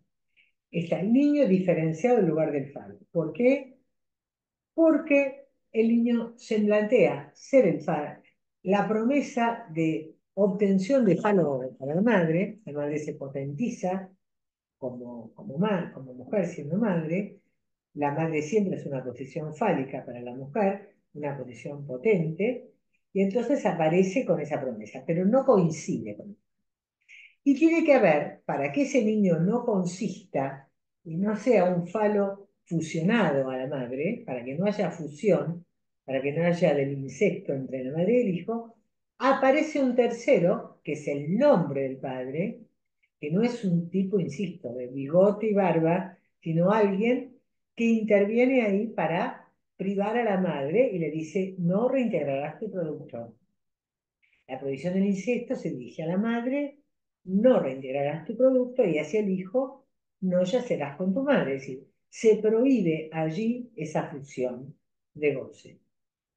Está el niño diferenciado en lugar del falo. ¿Por qué? Porque el niño se plantea ser el falo. La promesa de obtención de falo para la madre se potentiza como mujer siendo madre, la madre siempre es una posición fálica para la mujer, una posición potente, y entonces aparece con esa promesa, pero no coincide con. Y tiene que haber, para que ese niño no consista y no sea un falo fusionado a la madre, para que no haya fusión, para que no haya del insecto entre la madre y el hijo, aparece un tercero, que es el nombre del padre, que no es un tipo, insisto, de bigote y barba, sino alguien que interviene ahí para privar a la madre y le dice, no reintegrarás tu producto. La prohibición del incesto se dirige a la madre, no reintegrarás tu producto, y hacia el hijo, no yacerás con tu madre. Es decir, se prohíbe allí esa fusión de goce,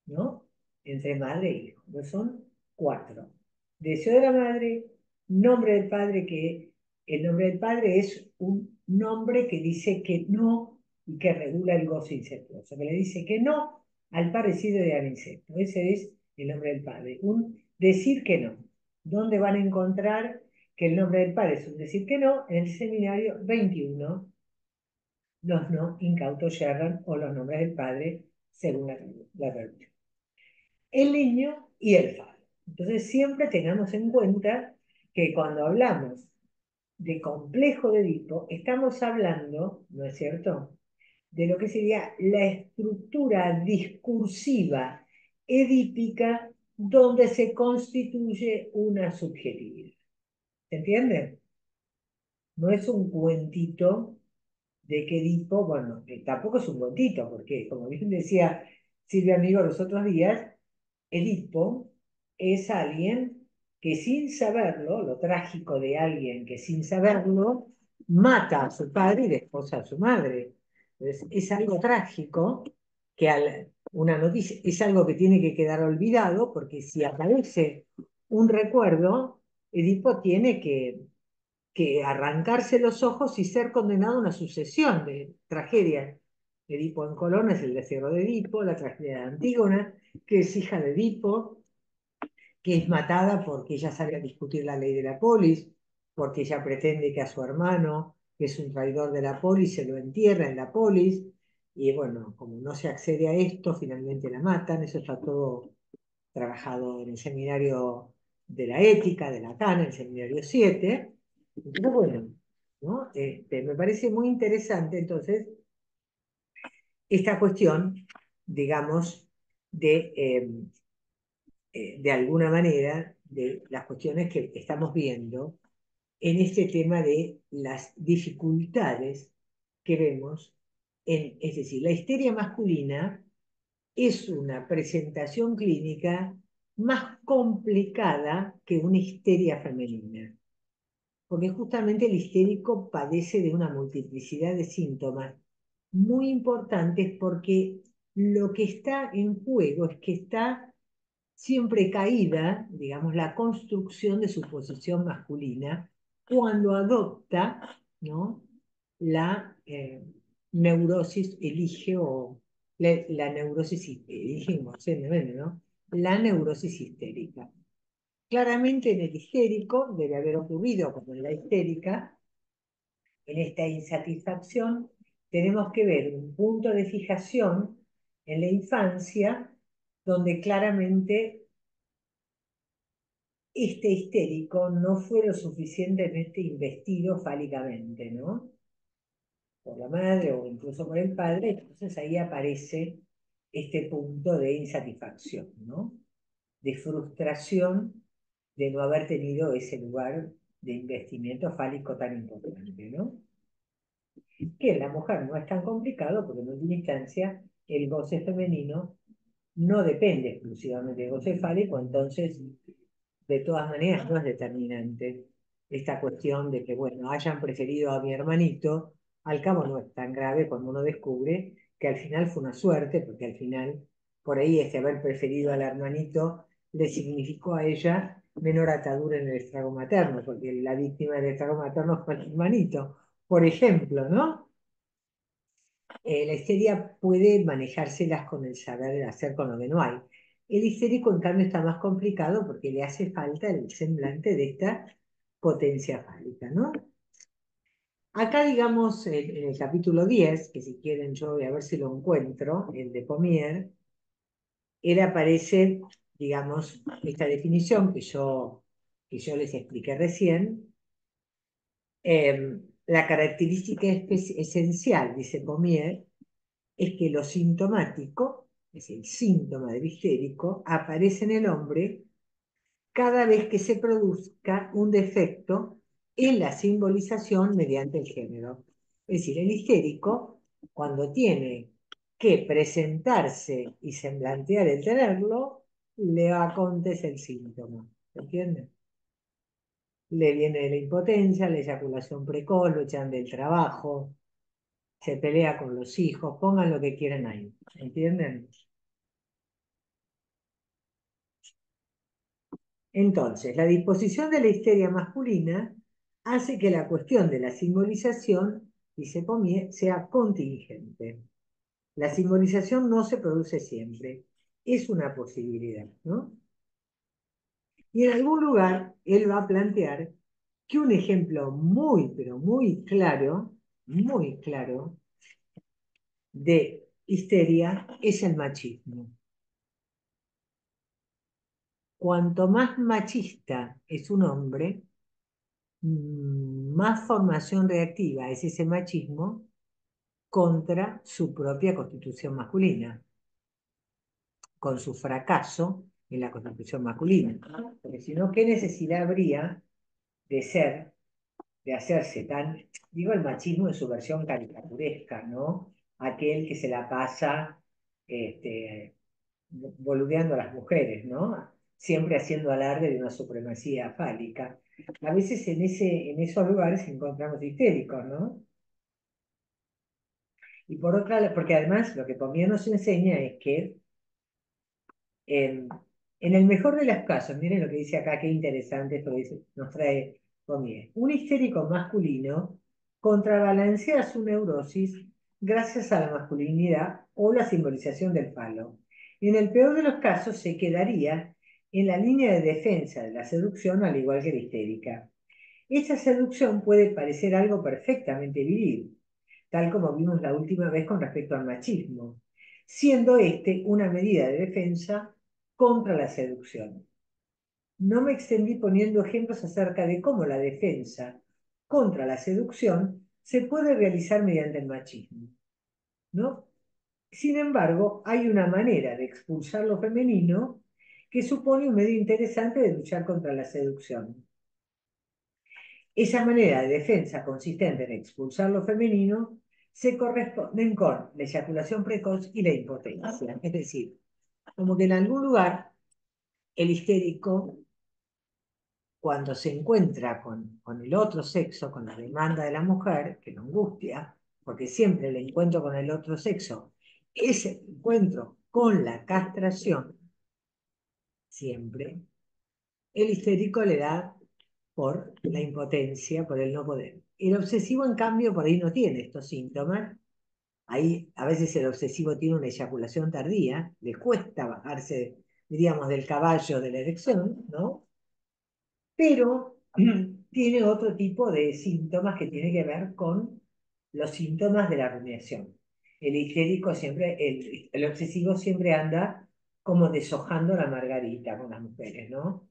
¿no? Entre madre e hijo. No son cuatro. Deseo de la madre, nombre del padre, que el nombre del padre es un nombre que dice que no y que regula el goce incestuoso, que le dice que no al parecido y al incesto. Ese es el nombre del padre, un decir que no. ¿Dónde van a encontrar que el nombre del padre es un decir que no? En el seminario 21, los no incautos yerran, o los nombres del padre según la religión. El niño y el falo. Entonces siempre tengamos en cuenta que cuando hablamos de complejo de Edipo, estamos hablando, ¿no es cierto?, de lo que sería la estructura discursiva edípica donde se constituye una subjetividad. ¿Se entiende? No es un cuentito de que Edipo, bueno, tampoco es un cuentito, porque como bien decía Silvia Amigo los otros días, Edipo es alguien que sin saberlo, lo trágico de alguien que sin saberlo mata a su padre y desposa a su madre. Entonces, es algo trágico que una noticia es algo que tiene que quedar olvidado porque si aparece un recuerdo, Edipo tiene que arrancarse los ojos y ser condenado a una sucesión de tragedias. Edipo en Colón es el destierro de Edipo, la tragedia de Antígona, que es hija de Edipo, que es matada porque ella sale a discutir la ley de la polis, porque ella pretende que a su hermano, que es un traidor de la polis, se lo entierra en la polis, y bueno, como no se accede a esto, finalmente la matan. Eso está todo trabajado en el seminario de la ética de Lacan, el seminario 7. Entonces, bueno, ¿no? Me parece muy interesante entonces esta cuestión, digamos, de alguna manera, de las cuestiones que estamos viendo en este tema de las dificultades que vemos es decir, la histeria masculina es una presentación clínica más complicada que una histeria femenina, porque justamente el histérico padece de una multiplicidad de síntomas muy importantes porque lo que está en juego es que está siempre caída, digamos, la construcción de su posición masculina cuando adopta, ¿no?, la neurosis, elige o la neurosis, dijimos, ¿no? La neurosis histérica. Claramente en el histérico debe haber ocurrido, como en la histérica, en esta insatisfacción, tenemos que ver un punto de fijación en la infancia donde claramente este histérico no fue lo suficientemente investido fálicamente, ¿no?, por la madre o incluso por el padre. Entonces ahí aparece este punto de insatisfacción, ¿no?, de frustración de no haber tenido ese lugar de investimiento fálico tan importante, ¿no? Que en la mujer no es tan complicado porque en última instancia el goce femenino no depende exclusivamente del goce fálico, entonces de todas maneras no es determinante esta cuestión de que, bueno, hayan preferido a mi hermanito, al cabo no es tan grave cuando uno descubre que al final fue una suerte, porque al final, por ahí haber preferido al hermanito le significó a ella menor atadura en el estrago materno, porque la víctima del estrago materno fue el hermanito, por ejemplo, ¿no? La histeria puede manejárselas con el saber hacer con lo que no hay. El histérico, en cambio, está más complicado porque le hace falta el semblante de esta potencia fálica, ¿no? Acá, digamos, en el capítulo 10, que si quieren yo voy a ver si lo encuentro, el de Pommier, él aparece, digamos, esta definición que yo les expliqué recién. La característica esencial, dice Pommier, es que lo sintomático, es el síntoma del histérico, aparece en el hombre cada vez que se produzca un defecto en la simbolización mediante el género. Es decir, el histérico, cuando tiene que presentarse y semblantear el tenerlo, le acontece el síntoma. ¿Se entiende? Le viene la impotencia, la eyaculación precoz, lo echan del trabajo, se pelea con los hijos, pongan lo que quieran ahí. ¿Entienden? Entonces, la disposición de la histeria masculina hace que la cuestión de la simbolización, dice Pommier, sea contingente. La simbolización no se produce siempre, es una posibilidad, ¿no? Y en algún lugar él va a plantear que un ejemplo muy, pero muy claro, de histeria es el machismo. Cuanto más machista es un hombre, más formación reactiva es ese machismo contra su propia constitución masculina, con su fracaso en la constitución masculina. Porque si no, ¿qué necesidad habría de ser, de hacerse tan, digo, el machismo en su versión caricaturesca, ¿no? Aquel que se la pasa este, boludeando a las mujeres, ¿no? Siempre haciendo alarde de una supremacía fálica. A veces en esos lugares encontramos histéricos, ¿no? Y por otra, porque además lo que Pommier nos enseña es que en, en el mejor de los casos, miren lo que dice acá, qué interesante esto que nos trae Pommier. Un histérico masculino contrabalancea su neurosis gracias a la masculinidad o la simbolización del falo. En el peor de los casos se quedaría en la línea de defensa de la seducción al igual que la histérica. Esa seducción puede parecer algo perfectamente viril, tal como vimos la última vez con respecto al machismo, siendo este una medida de defensa contra la seducción. No me extendí poniendo ejemplos acerca de cómo la defensa contra la seducción se puede realizar mediante el machismo, ¿no? Sin embargo, hay una manera de expulsar lo femenino que supone un medio interesante de luchar contra la seducción. Esa manera de defensa consistente en expulsar lo femenino se corresponden con la eyaculación precoz y la impotencia. Es decir, como que en algún lugar el histérico, cuando se encuentra con el otro sexo, con la demanda de la mujer, que lo angustia, porque siempre el encuentro con el otro sexo es el encuentro con la castración, siempre, el histérico le da por la impotencia, por el no poder. El obsesivo, en cambio, por ahí no tiene estos síntomas. Ahí a veces el obsesivo tiene una eyaculación tardía, le cuesta bajarse, diríamos, del caballo de la erección, ¿no? Pero tiene otro tipo de síntomas que tiene que ver con los síntomas de la rumiación. El histérico siempre, el obsesivo siempre anda como deshojando la margarita con las mujeres, ¿no?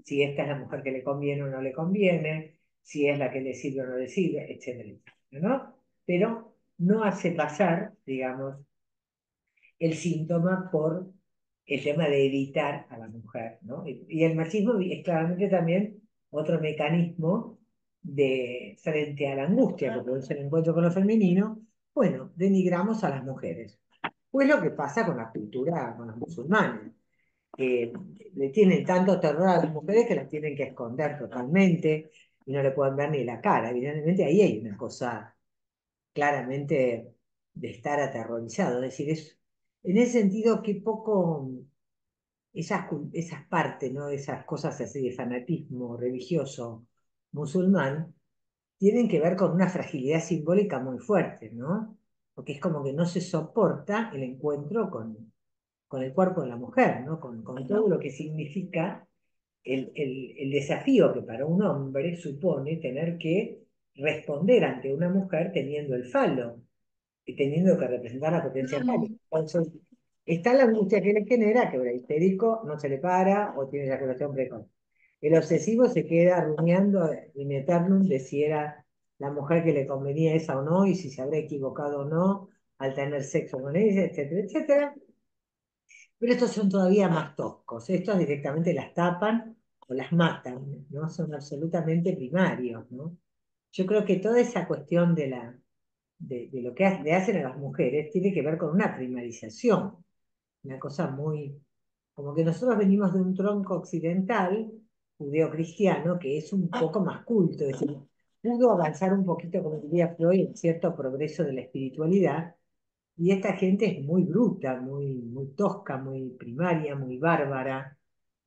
Si esta es la mujer que le conviene o no le conviene, si es la que le sirve o no le sirve, etcétera, etcétera, ¿no? Pero no hace pasar, digamos, el síntoma por el tema de evitar a la mujer, ¿no? Y el machismo es claramente también otro mecanismo de frente a la angustia, porque es el encuentro con lo femenino, bueno, denigramos a las mujeres. Pues lo que pasa con la cultura, con los musulmanes, que le tienen tanto terror a las mujeres que las tienen que esconder totalmente y no le pueden ver ni la cara. Evidentemente ahí hay una cosa claramente de estar aterrorizado. Es decir, en ese sentido, qué poco esas partes, ¿no? Esas cosas así de fanatismo religioso musulmán, tienen que ver con una fragilidad simbólica muy fuerte, ¿no? Porque es como que no se soporta el encuentro con el cuerpo de la mujer, ¿no? Con todo lo que significa el desafío que para un hombre supone tener que responder ante una mujer teniendo el falo y teniendo que representar la potencia fálica. No. Entonces, está la angustia que le genera que el histérico no se le para o tiene eyaculación precoz. El obsesivo se queda rumiando in eternum de si era la mujer que le convenía esa o no, y si se habrá equivocado o no al tener sexo con ella, etcétera, etcétera. Pero estos son todavía más toscos. Estos directamente las tapan o las matan, ¿no? Son absolutamente primarios, ¿no? Yo creo que toda esa cuestión de lo que le hacen a las mujeres tiene que ver con una primarización, una cosa muy, como que nosotros venimos de un tronco occidental, judeocristiano, que es un poco más culto, es decir, pudo avanzar un poquito, como diría Freud, en cierto progreso de la espiritualidad, y esta gente es muy bruta, muy tosca, muy primaria, muy bárbara,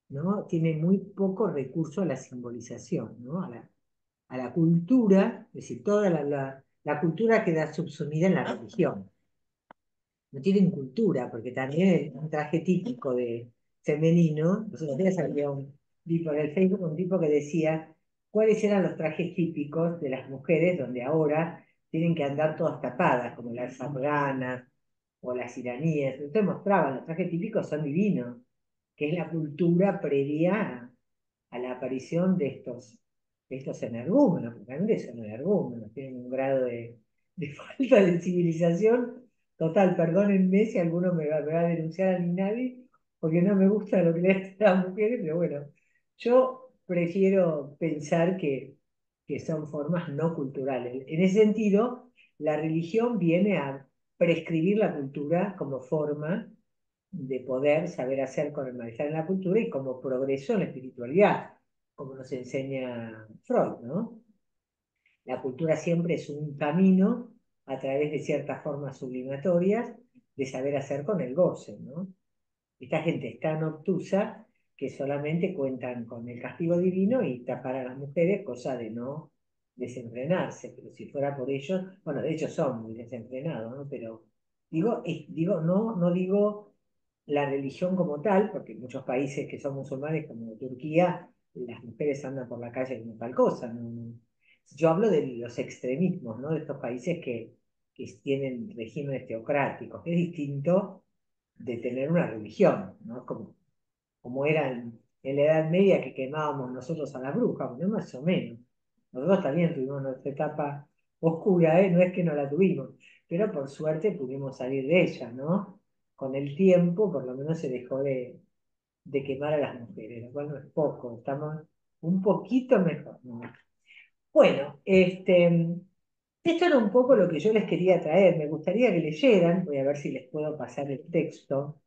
¿no? Tiene muy poco recurso a la simbolización, ¿no? A la cultura, es decir, toda la cultura queda subsumida en la religión. No tienen cultura, porque también un traje típico de femenino, los otros días había vi por el Facebook un tipo que decía cuáles eran los trajes típicos de las mujeres, donde ahora tienen que andar todas tapadas, como las afganas o las iraníes. Entonces mostraban, los trajes típicos son divinos, que es la cultura previa a la aparición de estos energúmenos, porque realmente son energúmenos, tienen un grado de falta de civilización total. Perdónenme si alguno me va a denunciar a mi nadie, porque no me gusta lo que le hacen a las mujeres, pero bueno, yo prefiero pensar que son formas no culturales. En ese sentido, la religión viene a prescribir la cultura como forma de poder saber hacer con el manejar en la cultura y como progreso en la espiritualidad, como nos enseña Freud, ¿no? La cultura siempre es un camino a través de ciertas formas sublimatorias de saber hacer con el goce, ¿no? Esta gente es tan obtusa que solamente cuentan con el castigo divino y tapar a las mujeres, cosa de no desenfrenarse, pero si fuera por ellos, bueno, de hecho son muy desenfrenados, ¿no? Pero no digo la religión como tal, porque en muchos países que son musulmanes, como Turquía, las mujeres andan por la calle como tal cosa, ¿no? Yo hablo de los extremismos, ¿no? De estos países que tienen regímenes teocráticos, que es distinto de tener una religión, ¿no? Como era en la Edad Media que quemábamos nosotros a las brujas, ¿no? Más o menos. Nosotros también tuvimos nuestra etapa oscura, ¿eh? No es que no la tuvimos, pero por suerte pudimos salir de ella, ¿no? Con el tiempo, por lo menos se dejó de quemar a las mujeres, lo cual no es poco, estamos un poquito mejor, ¿no? Bueno, esto era un poco lo que yo les quería traer. Me gustaría que leyeran, voy a ver si les puedo pasar el texto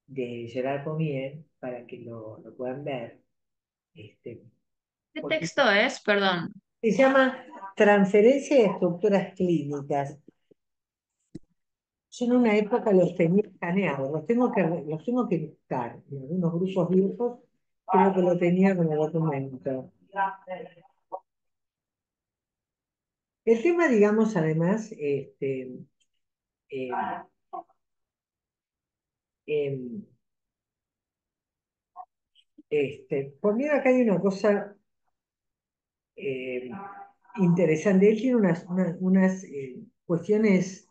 de Gerard Pomier para que lo puedan ver. Este, ¿Qué porque texto es? Perdón. se llama Transferencia de Estructuras Clínicas. Yo en una época los tenía escaneados, los tengo que buscar. En algunos grupos viejos creo que lo tenía como documento. El tema, digamos, además, eh, em, por mí acá hay una cosa eh, interesante. Él tiene unas cuestiones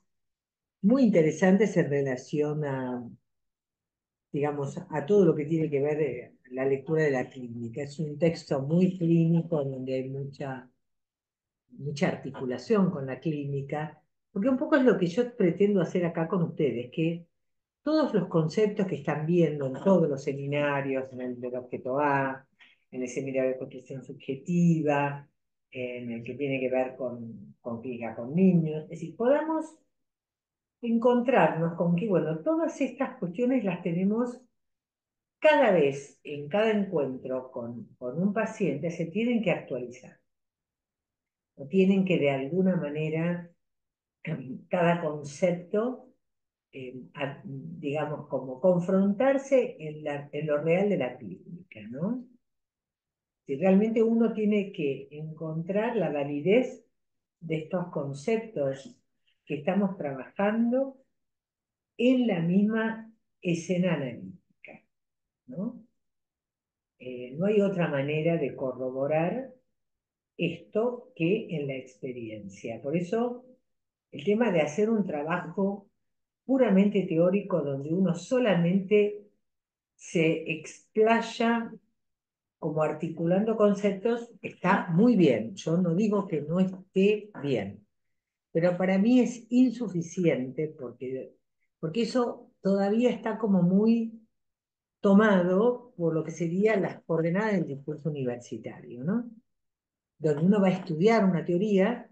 muy interesantes en relación digamos, a todo lo que tiene que ver la lectura de la clínica. Es un texto muy clínico donde hay mucha articulación con la clínica, porque un poco es lo que yo pretendo hacer acá con ustedes, que todos los conceptos que están viendo en todos los seminarios, en el del objeto A, en el seminario de construcción subjetiva, en el que tiene que ver con clínica con niños, es decir, podamos encontrarnos con que, bueno, todas estas cuestiones las tenemos cada vez, en cada encuentro con un paciente, se tienen que actualizar, o tienen que de alguna manera, cada concepto, digamos, como confrontarse en lo real de la clínica, ¿no? Si realmente uno tiene que encontrar la validez de estos conceptos que estamos trabajando en la misma escena analítica, ¿no? No hay otra manera de corroborar esto que en la experiencia. Por eso, el tema de hacer un trabajo puramente teórico donde uno solamente se explaya como articulando conceptos, está muy bien. Yo no digo que no esté bien, pero para mí es insuficiente porque eso todavía está como muy tomado por lo que serían las coordenadas del discurso universitario, ¿no? Donde uno va a estudiar una teoría,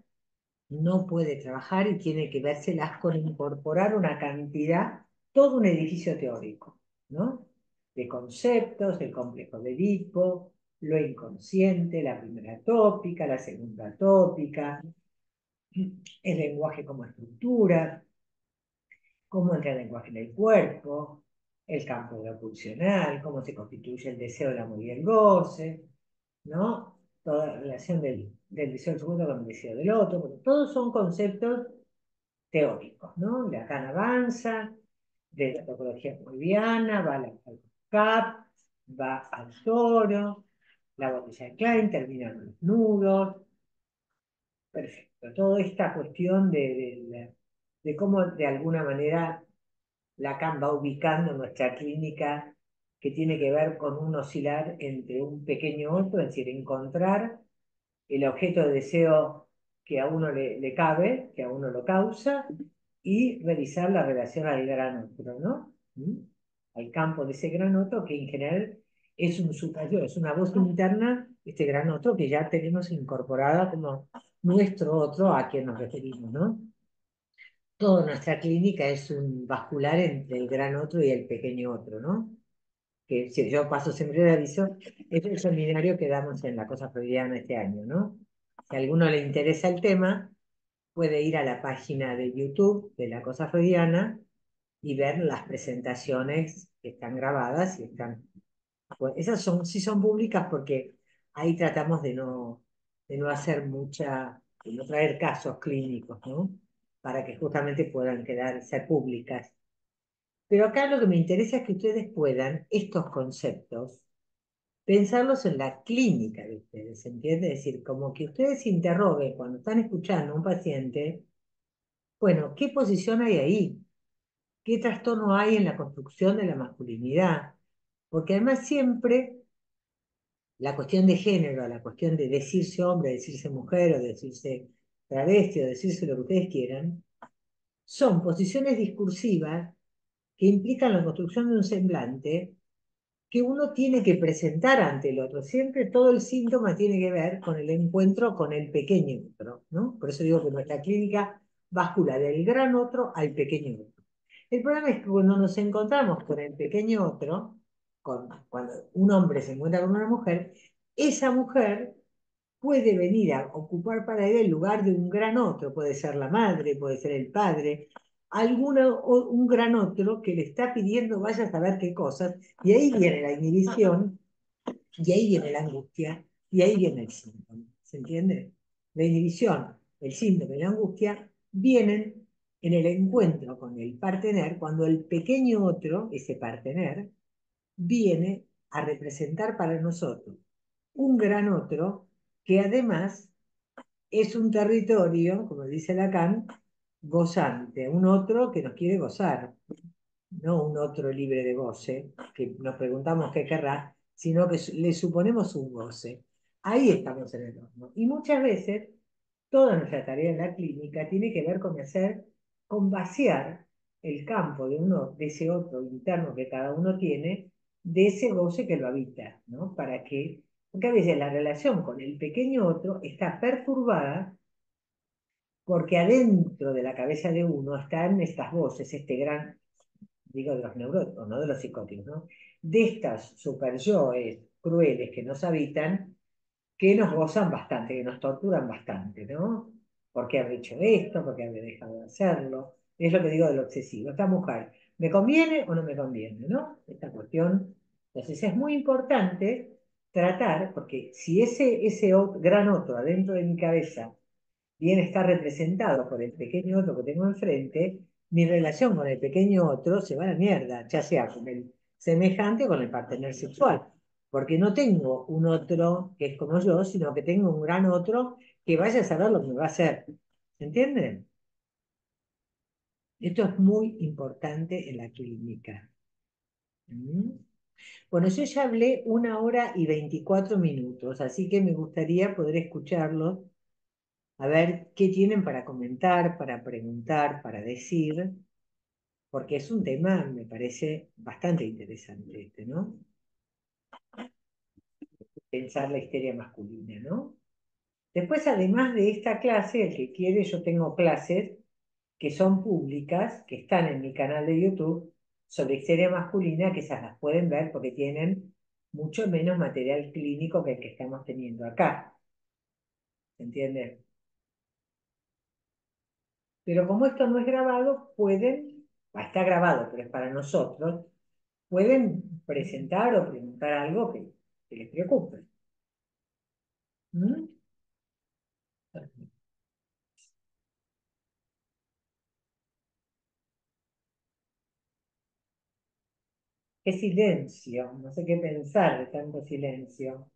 no puede trabajar y tiene que vérselas con incorporar una cantidad, todo un edificio teórico, ¿no? De conceptos, el complejo de Edipo, lo inconsciente, la primera tópica, la segunda tópica, el lenguaje como estructura, cómo entra el lenguaje en el cuerpo, el campo de pulsional, cómo se constituye el deseo, el amor y el goce, ¿no? Toda la relación del deseo del segundo con el deseo del otro, porque todos son conceptos teóricos, ¿no? Lacan avanza, de la topología freudiana, va al CAP, va al toro, la botella de Klein, terminan los nudos, perfecto. Toda esta cuestión de cómo de alguna manera Lacan va ubicando nuestra clínica que tiene que ver con un oscilar entre un pequeño otro, es decir, encontrar el objeto de deseo que a uno le cabe, que a uno lo causa, y revisar la relación al gran otro, ¿no? ¿Mm? Al campo de ese gran otro, que en general es un superior, es una voz interna, este gran otro que ya tenemos incorporada como nuestro otro a quien nos referimos, ¿no? Toda nuestra clínica es un vascular entre el gran otro y el pequeño otro, ¿no? Que si yo paso siempre de aviso, es el seminario que damos en la Cosa Freudiana este año, ¿no? Si a alguno le interesa el tema, puede ir a la página de YouTube de la Cosa Freudiana y ver las presentaciones que están grabadas y están, pues, esas son, sí son públicas porque ahí tratamos de no hacer de no traer casos clínicos, ¿no? Para que justamente puedan ser públicas. Pero acá lo que me interesa es que ustedes puedan estos conceptos pensarlos en la clínica de ustedes, ¿entiende? Es decir, como que ustedes se interroguen cuando están escuchando a un paciente, bueno, ¿qué posición hay ahí? ¿Qué trastorno hay en la construcción de la masculinidad? Porque además siempre la cuestión de género, la cuestión de decirse hombre, decirse mujer, o decirse travesti, o decirse lo que ustedes quieran, son posiciones discursivas que implican la construcción de un semblante que uno tiene que presentar ante el otro. Siempre todo el síntoma tiene que ver con el encuentro con el pequeño otro, ¿no? Por eso digo que nuestra clínica bascula del gran otro al pequeño otro. El problema es que cuando nos encontramos con el pequeño otro, cuando un hombre se encuentra con una mujer, esa mujer puede venir a ocupar para él el lugar de un gran otro, puede ser la madre, puede ser el padre, un gran otro que le está pidiendo vaya a saber qué cosas, y ahí viene la inhibición, y ahí viene la angustia, y ahí viene el síntoma. ¿Se entiende? La inhibición, el síntoma y la angustia vienen en el encuentro con el partener, cuando el pequeño otro, ese partener, viene a representar para nosotros un gran otro que además es un territorio, como dice Lacan, gozante, un otro que nos quiere gozar, no un otro libre de goce, que nos preguntamos qué querrá, sino que le suponemos un goce. Ahí estamos en el horno. Y muchas veces toda nuestra tarea en la clínica tiene que ver con vaciar el campo de ese otro interno que cada uno tiene, de ese goce que lo habita, ¿no? Porque a veces la relación con el pequeño otro está perturbada porque adentro de la cabeza de uno están estas voces, este gran, digo de los neuróticos, no de los psicóticos, ¿no? De estas superyoes crueles que nos habitan, que nos gozan bastante, que nos torturan bastante, ¿no? ¿Por qué habré hecho esto? ¿Por qué habré dejado de hacerlo? Es lo que digo de lo obsesivo. Esta mujer, ¿me conviene o no me conviene? ¿No? Esta cuestión. Entonces es muy importante tratar, porque si ese gran otro adentro de mi cabeza bien está representado por el pequeño otro que tengo enfrente, mi relación con el pequeño otro se va a la mierda, ya sea con el semejante o con el partener sexual. porque no tengo un otro que es como yo, sino que tengo un gran otro que vaya a saber lo que me va a hacer. ¿Se entiende? Esto es muy importante en la clínica. ¿Mm? Bueno, yo ya hablé 1 hora y 24 minutos, así que me gustaría poder escucharlos, a ver qué tienen para comentar, para preguntar, para decir, porque es un tema, me parece, bastante interesante este, ¿no? Pensar la histeria masculina, ¿no? Después, además de esta clase, el que quiere, yo tengo clases que son públicas, que están en mi canal de YouTube, sobre histeria masculina, que esas las pueden ver porque tienen mucho menos material clínico que el que estamos teniendo acá. ¿Se entiende? Pero como esto no es grabado, pueden, está grabado, pero es para nosotros, pueden presentar o preguntar algo que les preocupe. ¿Mm? Qué silencio, no sé qué pensar de tanto silencio.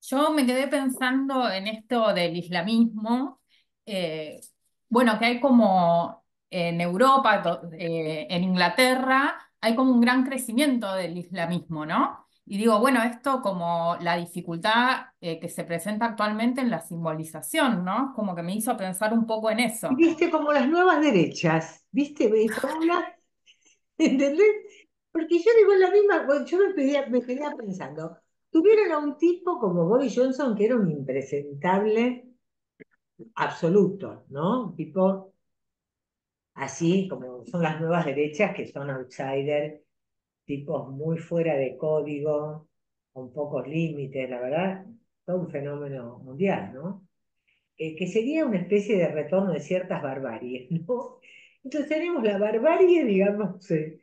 Yo me quedé pensando en esto del islamismo, eh, bueno, que hay como en Europa, en Inglaterra, hay como un gran crecimiento del islamismo, ¿no? Y digo, bueno, esto como la dificultad que se presenta actualmente en la simbolización, ¿no? Como que me hizo pensar un poco en Y eso. viste como las nuevas derechas, viste, Paula, ¿entendés? Porque yo digo la misma, bueno, yo me quedé pensando, tuvieron a un tipo como Boris Johnson que era un impresentable absoluto, ¿no? Un tipo así como son las nuevas derechas que son outsiders, tipos muy fuera de código, con pocos límites, la verdad, todo un fenómeno mundial, ¿no? Que sería una especie de retorno de ciertas barbaries, ¿no? Entonces tenemos la barbarie, digamos, de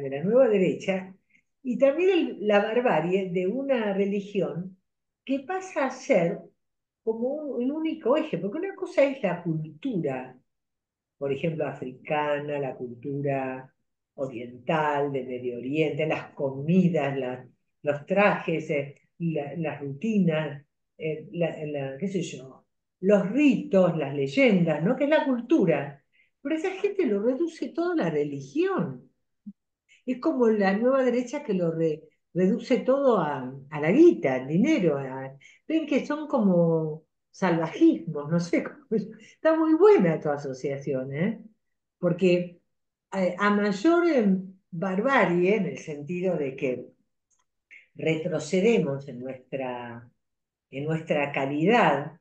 la nueva derecha, y también la barbarie de una religión que pasa a ser como un único eje, porque una cosa es la cultura, por ejemplo, africana, la cultura oriental, del Medio Oriente, las comidas, los trajes, las rutinas, qué sé yo, los ritos, las leyendas, ¿no? Que es la cultura. Pero esa gente lo reduce todo a la religión. Es como la nueva derecha que reduce todo a la guita, al dinero. Ven que son como salvajismos, no sé. Está muy buena tu asociación, ¿eh? Porque a mayor barbarie, en el sentido de que retrocedemos en nuestra calidad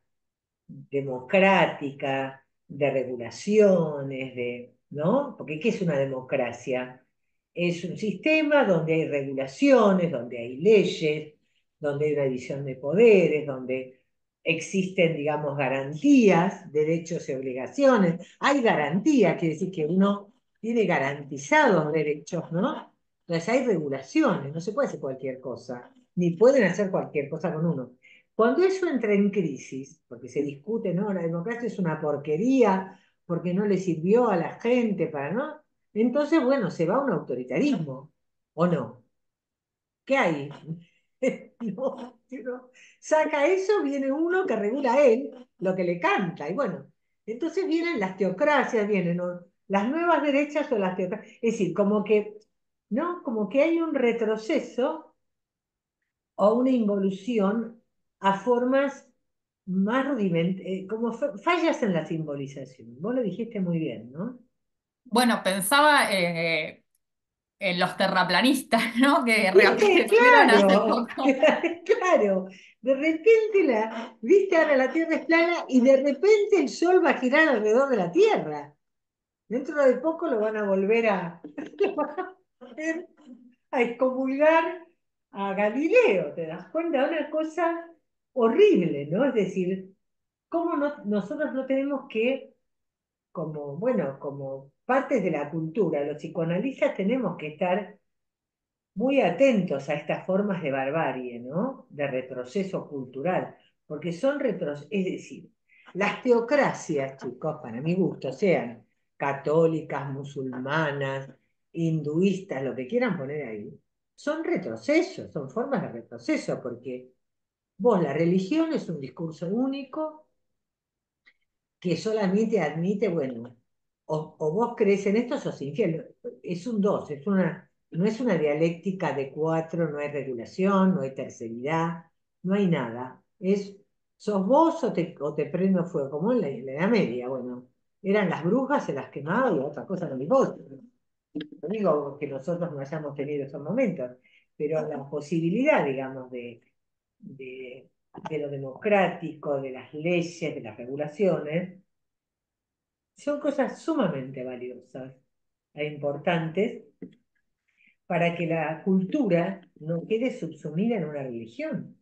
democrática, de regulaciones, ¿no? Porque ¿qué es una democracia? Es un sistema donde hay regulaciones, donde hay leyes, donde hay una división de poderes, donde existen, digamos, garantías, derechos y obligaciones. Hay garantías, quiere decir que uno tiene garantizados derechos, ¿no? Entonces hay regulaciones, no se puede hacer cualquier cosa, ni pueden hacer cualquier cosa con uno. Cuando eso entra en crisis, porque se discute, no, la democracia es una porquería, porque no le sirvió a la gente para, ¿no? Entonces, bueno, se va a un autoritarismo, ¿o no? ¿Qué hay? No, si uno saca eso, viene uno que regula a él lo que le canta, y bueno, entonces vienen las teocracias, vienen ¿no? Las nuevas derechas o las teocracias, es decir, como que, ¿no? Como que hay un retroceso o una involución a formas más rudimentarias, como fallas en la simbolización. Vos lo dijiste muy bien, ¿no? Bueno, pensaba en los terraplanistas, ¿no? Que ¿Viste? reaparecieron hace Claro, poco. claro. De repente viste ahora la Tierra es plana y de repente el Sol va a girar alrededor de la Tierra. Dentro de poco lo van a volver lo van a volver a excomulgar a Galileo, ¿te das cuenta? Una cosa horrible, ¿no? Es decir, cómo nosotros no tenemos que, como, bueno, como partes de la cultura, los psicoanalistas tenemos que estar muy atentos a estas formas de barbarie, ¿no? De retroceso cultural, porque son es decir, las teocracias, chicos, para mi gusto, sean católicas, musulmanas, hinduistas, lo que quieran poner ahí, son retrocesos, son formas de retroceso, porque vos, la religión es un discurso único que solamente admite, bueno, o vos crees en esto, sos infiel. Es un dos, no es una dialéctica de cuatro, no hay regulación, no hay terceridad, no hay nada. Sos vos o te prendo fuego, como en la Edad Media, bueno, eran las brujas, se las quemaba y otra cosa no me importa. No digo que nosotros no hayamos tenido esos momentos, pero la posibilidad, digamos, de, de lo democrático, de las leyes, de las regulaciones, son cosas sumamente valiosas e importantes para que la cultura no quede subsumida en una religión.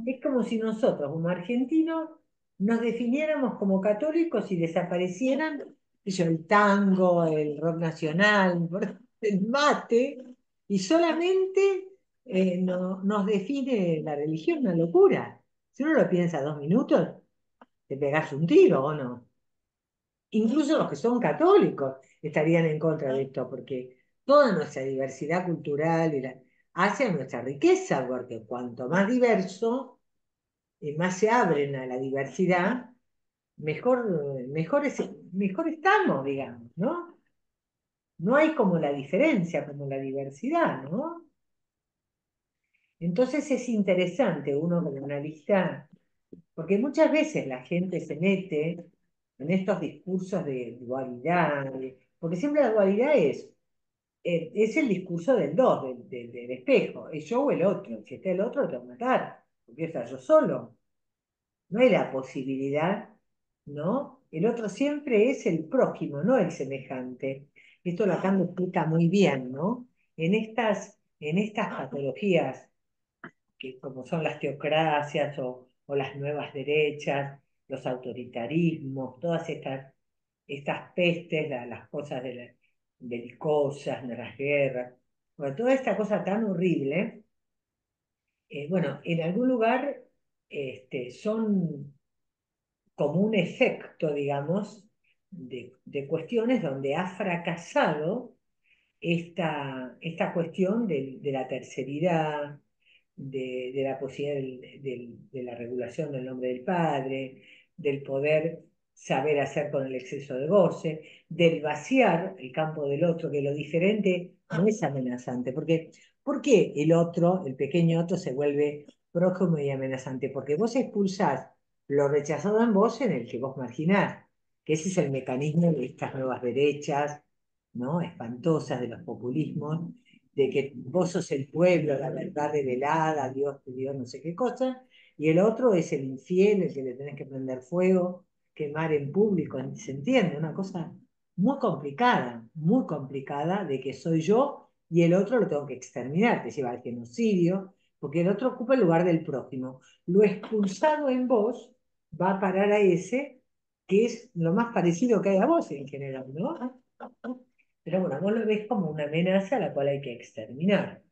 Es como si nosotros, como argentinos, nos definiéramos como católicos y desaparecieran qué sé yo, el tango, el rock nacional, el mate, y solamente nos define la religión, una locura. Si uno lo piensa 2 minutos, te pegas un tiro, ¿o no? Incluso los que son católicos estarían en contra de esto, porque toda nuestra diversidad cultural hace a nuestra riqueza, porque cuanto más diverso y más se abren a la diversidad, mejor estamos, digamos, ¿no? No hay como la diferencia, como la diversidad, ¿no? Entonces es interesante uno como analista, porque muchas veces la gente se mete en estos discursos de dualidad, porque siempre la dualidad es el discurso del dos, del espejo, es yo o el otro, si está el otro lo tengo que matar, porque está yo solo, no hay la posibilidad, ¿no? El otro siempre es el prójimo, no el semejante. Esto Lacan lo explica muy bien, ¿no? En estas patologías que como son las teocracias o las nuevas derechas, los autoritarismos, todas estas pestes, las cosas belicosas, de las guerras, bueno, toda esta cosa tan horrible, bueno, en algún lugar son como un efecto, digamos, de cuestiones donde ha fracasado esta cuestión de la terceridad, de la posibilidad de la regulación del nombre del padre, del poder saber hacer con el exceso de goce, del vaciar el campo del otro, que lo diferente no es amenazante. Porque, ¿por qué el otro, el pequeño otro, se vuelve prójimo y amenazante? Porque vos expulsás lo rechazado en vos en el que vos marginás, que ese es el mecanismo de estas nuevas derechas, ¿no? Espantosas de los populismos, de que vos sos el pueblo, la verdad revelada, Dios te dio no sé qué cosa, y el otro es el infiel, el que le tenés que prender fuego, quemar en público, ¿se entiende? Una cosa muy complicada de que soy yo y el otro lo tengo que exterminar, te lleva al genocidio, porque el otro ocupa el lugar del prójimo. Lo expulsado en vos va a parar a ese que es lo más parecido que hay a vos en general, ¿no? Pero bueno, vos lo ves como una amenaza a la cual hay que exterminar,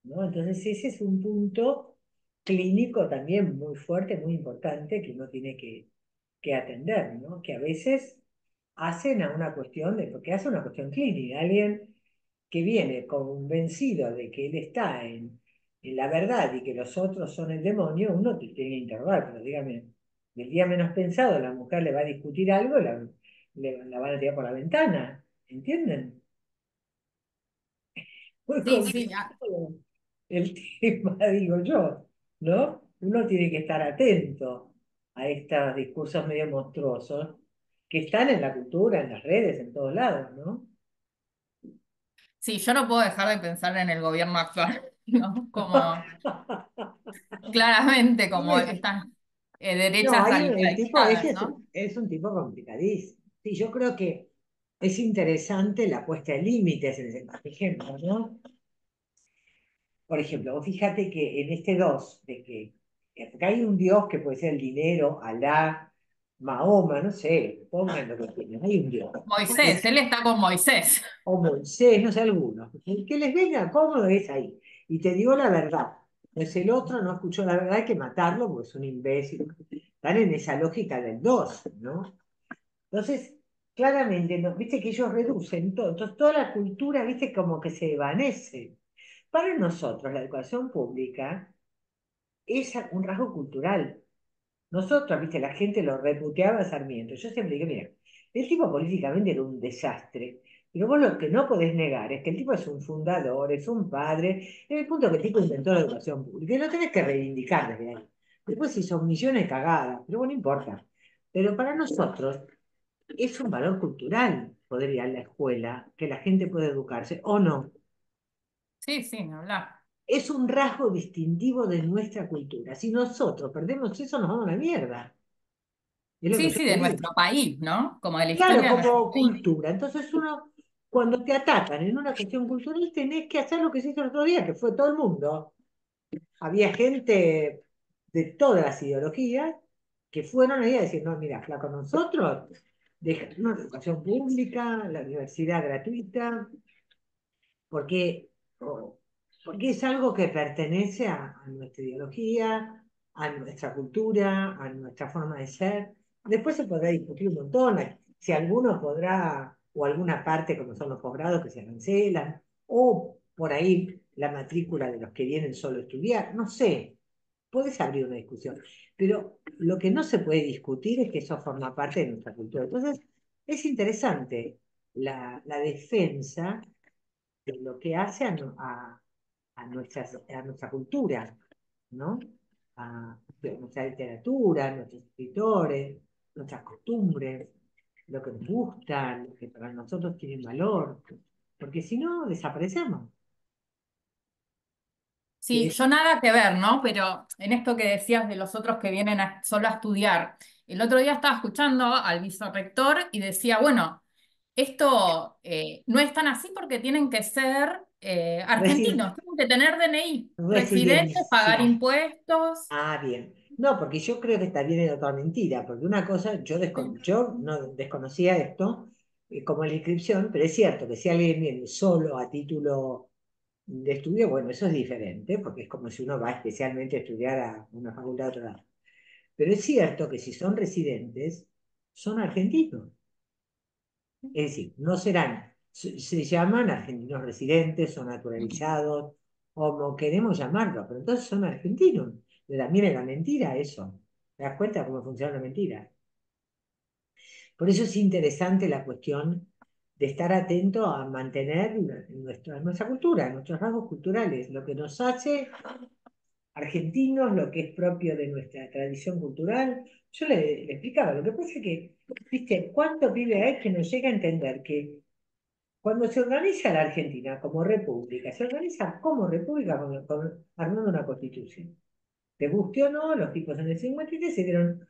¿no? Entonces ese es un punto clínico también muy fuerte, muy importante que uno tiene que atender, ¿no? Que a veces hacen a una cuestión porque hace una cuestión clínica. Alguien que viene convencido de que él está en la verdad y que los otros son el demonio, uno te tiene que interrogar, pero dígame, del día menos pensado la mujer le va a discutir algo, la van a tirar por la ventana, ¿entienden? Muy Sí, sí, complicado el tema, digo yo, ¿no? Uno tiene que estar atento a estos discursos medio monstruosos que están en la cultura, en las redes, en todos lados, ¿no? sí, yo no puedo dejar de pensar en el gobierno actual, ¿no? Como claramente como estas No, derechas el tipo ese radicalizadas, ¿no? es un tipo complicadísimo. Sí, yo creo que es interesante la puesta de límites en ese ejemplo, ¿no? Por ejemplo, vos fíjate que en este 2 de que acá hay un Dios que puede ser el dinero, Alá, Mahoma, no sé, pongan lo que quieran, hay un Dios. Moisés, él está con Moisés. O Moisés, no sé, algunos. El que les venga cómodo es ahí. Y te digo la verdad, pues el otro no escuchó la verdad, hay que matarlo porque es un imbécil. Están en esa lógica del 2, ¿no? Entonces, claramente, no, viste que ellos reducen todo, entonces toda la cultura, viste, como que se evanece. Para nosotros, la educación pública es un rasgo cultural. Nosotros, viste, la gente lo reputeaba a Sarmiento. Yo siempre digo, mira, el tipo políticamente era un desastre, pero vos lo que no podés negar es que el tipo es un fundador, es un padre, en el punto que el tipo inventó la educación pública, y lo tenés que reivindicar desde ahí. Después hizo millones de cagadas, pero bueno, no importa. Pero para nosotros es un valor cultural poder ir a la escuela, que la gente pueda educarse, o no. Sí, sí, ni hablar. Es un rasgo distintivo de nuestra cultura. Si nosotros perdemos eso, nos vamos a la mierda. Es lo que Sí, yo sí, te de digo. nuestro país, ¿no? Como de la Claro, historia de nuestro como país. cultura. Entonces uno, cuando te atacan en una cuestión cultural, tenés que hacer lo que se hizo el otro día, que fue todo el mundo. Había gente de todas las ideologías que fueron ahí a decir, no, mira, flaco, nosotros dejamos la educación pública, la universidad gratuita, porque, porque es algo que pertenece a nuestra ideología, a nuestra cultura, a nuestra forma de ser. Después se podrá discutir un montón, si alguno podrá, o alguna parte, como son los posgrados que se cancelan, o por ahí la matrícula de los que vienen solo a estudiar, no sé, puedes abrir una discusión, pero lo que no se puede discutir es que eso forma parte de nuestra cultura. Entonces, es interesante la defensa de lo que hace a nuestra cultura, ¿no? A nuestra literatura, nuestros escritores, nuestras costumbres, lo que nos gusta, lo que para nosotros tiene valor, porque si no, desaparecemos. Sí, yo nada que ver, ¿no? Pero en esto que decías de los otros que vienen solo a estudiar, el otro día estaba escuchando al vicerrector y decía, bueno, esto no es tan así porque tienen que ser Resi- argentinos, tienen que tener DNI, residentes, pagar Residencia. impuestos. Ah, bien. No, porque yo creo que está bien en otra mentira, porque una cosa, Sí. yo no desconocía esto como la inscripción, pero es cierto que si alguien viene solo a título de estudio, bueno, eso es diferente, porque es como si uno va especialmente a estudiar a una facultad de otro lado. Pero es cierto que si son residentes, son argentinos. Es decir, no serán, se llaman argentinos residentes o naturalizados, como queremos llamarlo, pero entonces son argentinos. Pero también es la mentira eso. ¿Te das cuenta cómo funciona la mentira? Por eso es interesante la cuestión de estar atento a mantener nuestra cultura, nuestros rasgos culturales, lo que nos hace argentinos, lo que es propio de nuestra tradición cultural. Yo le explicaba, lo que pasa es que, viste, ¿cuánto pibe hay que no llega a entender que cuando se organiza la Argentina como república, se organiza como república armando una constitución? Te guste o no, los tipos en el 53 se dieron.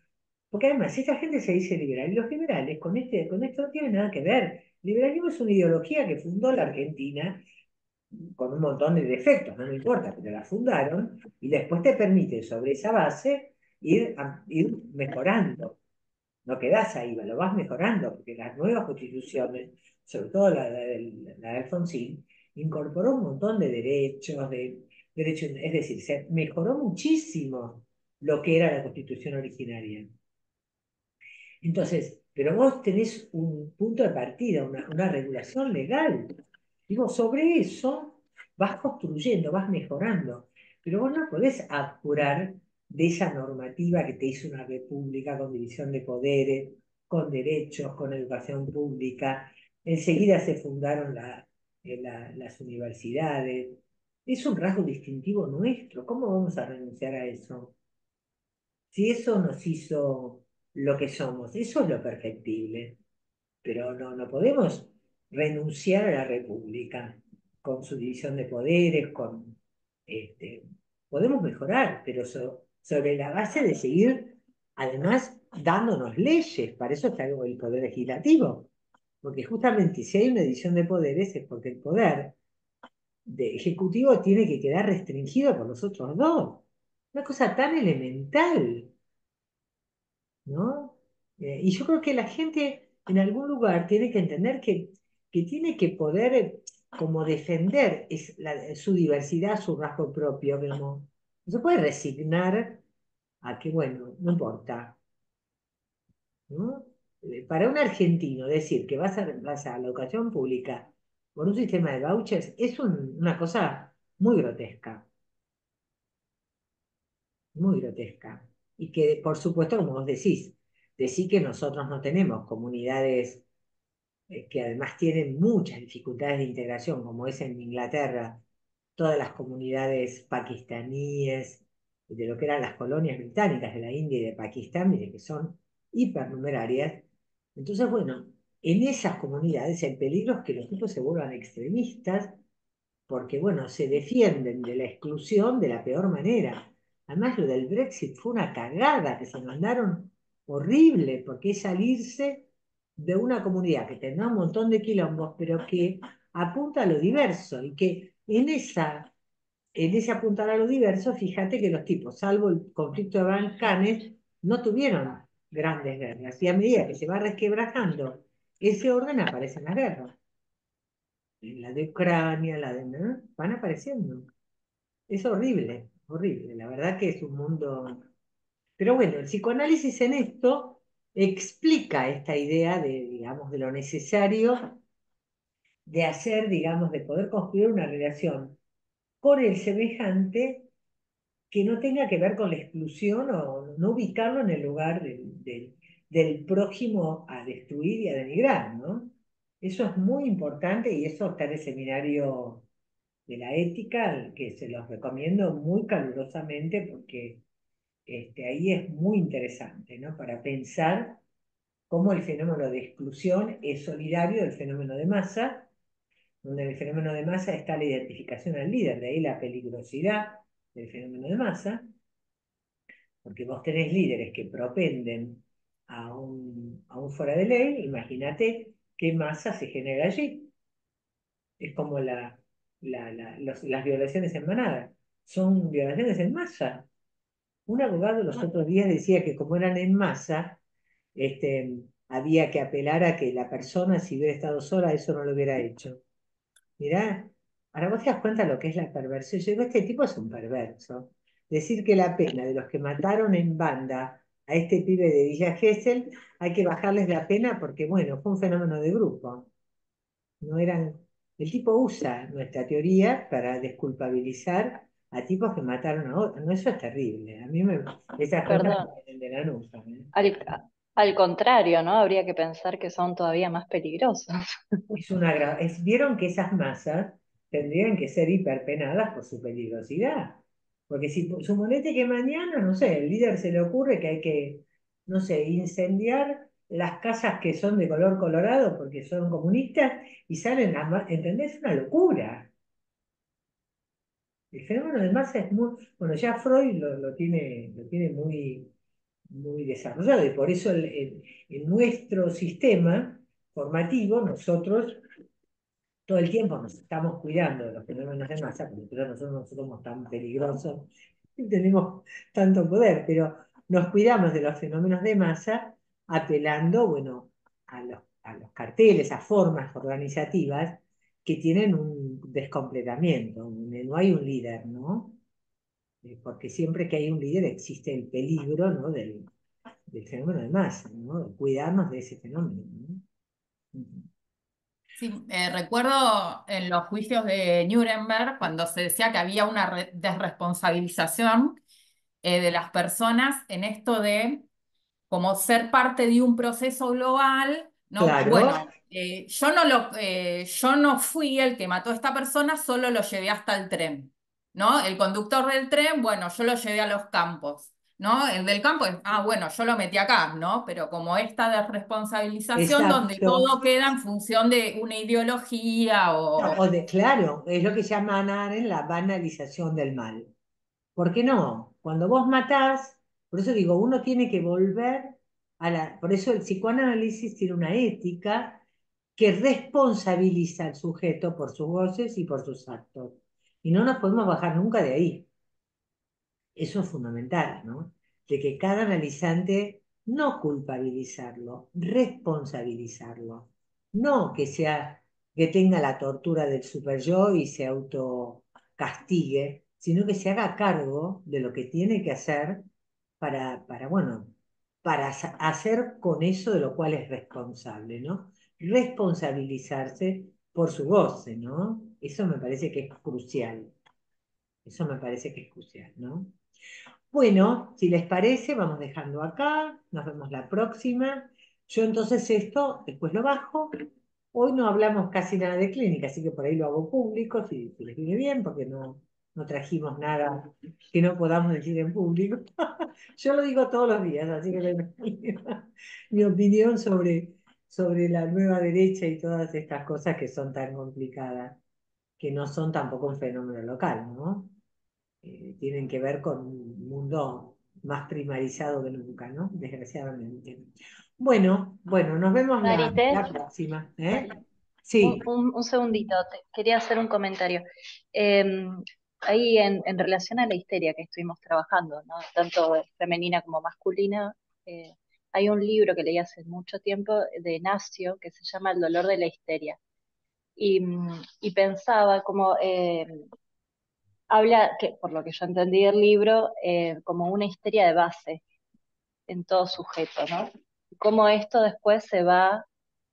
Porque además, esta gente se dice liberal, y los liberales con esto no tienen nada que ver. Liberalismo es una ideología que fundó la Argentina con un montón de defectos, no me importa, pero la fundaron y después te permite sobre esa base ir mejorando. No quedás ahí, lo vas mejorando, porque las nuevas constituciones, sobre todo la de Alfonsín, incorporó un montón de derechos, es decir, se mejoró muchísimo lo que era la constitución originaria. Entonces, pero vos tenés un punto de partida, una regulación legal. Digo, sobre eso vas construyendo, vas mejorando, pero vos no podés apurar de esa normativa que te hizo una república con división de poderes, con derechos, con educación pública. Enseguida se fundaron las universidades. Es un rasgo distintivo nuestro. ¿Cómo vamos a renunciar a eso? Si eso nos hizo lo que somos, eso es lo perfectible, pero no podemos renunciar a la República con su división de poderes, este, podemos mejorar, pero sobre la base de seguir, además, dándonos leyes, para eso está el poder legislativo, porque justamente si hay una división de poderes es porque el poder de ejecutivo tiene que quedar restringido por los otros dos. Una cosa tan elemental. ¿No? Y yo creo que la gente en algún lugar tiene que entender que tiene que poder como defender su diversidad, su rasgo propio, no se puede resignar a que, bueno, no importa, ¿no? para un argentino decir que vas a reemplazar la educación pública por un sistema de vouchers es una cosa muy grotesca, muy grotesca. Y que, por supuesto, como vos decís que nosotros no tenemos comunidades que además tienen muchas dificultades de integración, como es en Inglaterra, todas las comunidades pakistaníes, de lo que eran las colonias británicas de la India y de Pakistán, mire, que son hipernumerarias. Entonces, bueno, en esas comunidades el peligro es que los tipos se vuelvan extremistas porque, bueno, se defienden de la exclusión de la peor manera. Además, lo del Brexit fue una cagada que se mandaron horrible, porque es salirse de una comunidad que tendrá un montón de quilombos, pero que apunta a lo diverso y que en ese apuntar a lo diverso, fíjate que los tipos, salvo el conflicto de Balcanes, no tuvieron grandes guerras. Y a medida que se va resquebrajando ese orden, aparecen las guerras. La de Ucrania, la de... ¿no? Van apareciendo. Es horrible, horrible. La verdad que es un mundo... Pero bueno, el psicoanálisis en esto explica esta idea de, digamos, de lo necesario de hacer, digamos, de poder construir una relación con el semejante que no tenga que ver con la exclusión o no ubicarlo en el lugar del prójimo a destruir y a denigrar, ¿no? Eso es muy importante y eso está en el seminario de la ética, que se los recomiendo muy calurosamente porque ahí es muy interesante, ¿no? Para pensar cómo el fenómeno de exclusión es solidario del fenómeno de masa, donde en el fenómeno de masa está la identificación al líder, de ahí la peligrosidad del fenómeno de masa, porque vos tenés líderes que propenden a un fuera de ley, imagínate qué masa se genera allí. Es como las violaciones en manada, son violaciones en masa. Un abogado los otros días decía que como eran en masa, había que apelar a que la persona, si hubiera estado sola, eso no lo hubiera hecho. Mirá, ahora vos te das cuenta de lo que es la perversión. Yo digo, este tipo es un perverso. Decir que la pena de los que mataron en banda a este pibe de Villa Gesell, hay que bajarles la pena porque, bueno, fue un fenómeno de grupo. No eran... El tipo usa nuestra teoría para desculpabilizar a tipos que mataron a otros. No, eso es terrible. Esas cosas Perdón, me vienen de la nuca, ¿eh? al contrario, ¿no? Habría que pensar que son todavía más peligrosos. Vieron que esas masas tendrían que ser hiperpenadas por su peligrosidad. Porque si suponete que mañana, no sé, el líder se le ocurre que hay que, no sé, incendiar las casas que son de color colorado porque son comunistas y salen ¿entendés? Es una locura. El fenómeno de masa es muy, bueno, ya Freud lo tiene muy, muy desarrollado y por eso en nuestro sistema formativo nosotros todo el tiempo nos estamos cuidando de los fenómenos de masa, porque nosotros no somos tan peligrosos, ni tenemos tanto poder, pero nos cuidamos de los fenómenos de masa apelando, bueno, a los carteles, a formas organizativas que tienen un descompletamiento, donde no hay un líder, ¿no? Porque siempre que hay un líder existe el peligro, ¿no? del fenómeno de masa, ¿no? Cuidarnos de ese fenómeno, ¿no? Ujú. Sí, recuerdo en los juicios de Nuremberg cuando se decía que había una desresponsabilización de las personas en esto de como ser parte de un proceso global, ¿no? Claro, Bueno, yo no fui el que mató a esta persona, solo lo llevé hasta el tren, ¿no? El conductor del tren, bueno, yo lo llevé a los campos, ¿no? El del campo, bueno, yo lo metí acá, ¿no? Pero como esta desresponsabilización donde exacto. todo queda en función de una ideología No, claro, es lo que llaman en la banalización del mal. ¿Por qué no? Cuando vos matás, por eso digo, uno tiene que volver por eso el psicoanálisis tiene una ética que responsabiliza al sujeto por sus voces y por sus actos. Y no nos podemos bajar nunca de ahí. Eso es fundamental, ¿no? De que cada analizante no culpabilizarlo, responsabilizarlo. No que tenga la tortura del super yo y se autocastigue, sino que se haga cargo de lo que tiene que hacer para bueno, para hacer con eso de lo cual es responsable, ¿no? Responsabilizarse por su goce, ¿no? Eso me parece que es crucial. Eso me parece que es crucial, ¿no? Bueno, si les parece, vamos dejando acá. Nos vemos la próxima. Yo entonces esto después lo bajo. Hoy no hablamos casi nada de clínica, así que por ahí lo hago público, si les viene bien, porque no trajimos nada que no podamos decir en público. Yo lo digo todos los días, así que mi opinión sobre la nueva derecha y todas estas cosas que son tan complicadas, que no son tampoco un fenómeno local, ¿no? Tienen que ver con un mundo más primarizado que nunca, ¿no? Desgraciadamente. Bueno, nos vemos Marites, la próxima, ¿eh? Sí, un segundito, quería hacer un comentario. Eh, Ahí en relación a la histeria que estuvimos trabajando, ¿no? Tanto femenina como masculina, eh, hay un libro que leí hace mucho tiempo de Nacio que se llama El dolor de la histeria. Y pensaba como habla, que por lo que yo entendí del libro, como una histeria de base en todo sujeto, ¿no? Y cómo esto después se va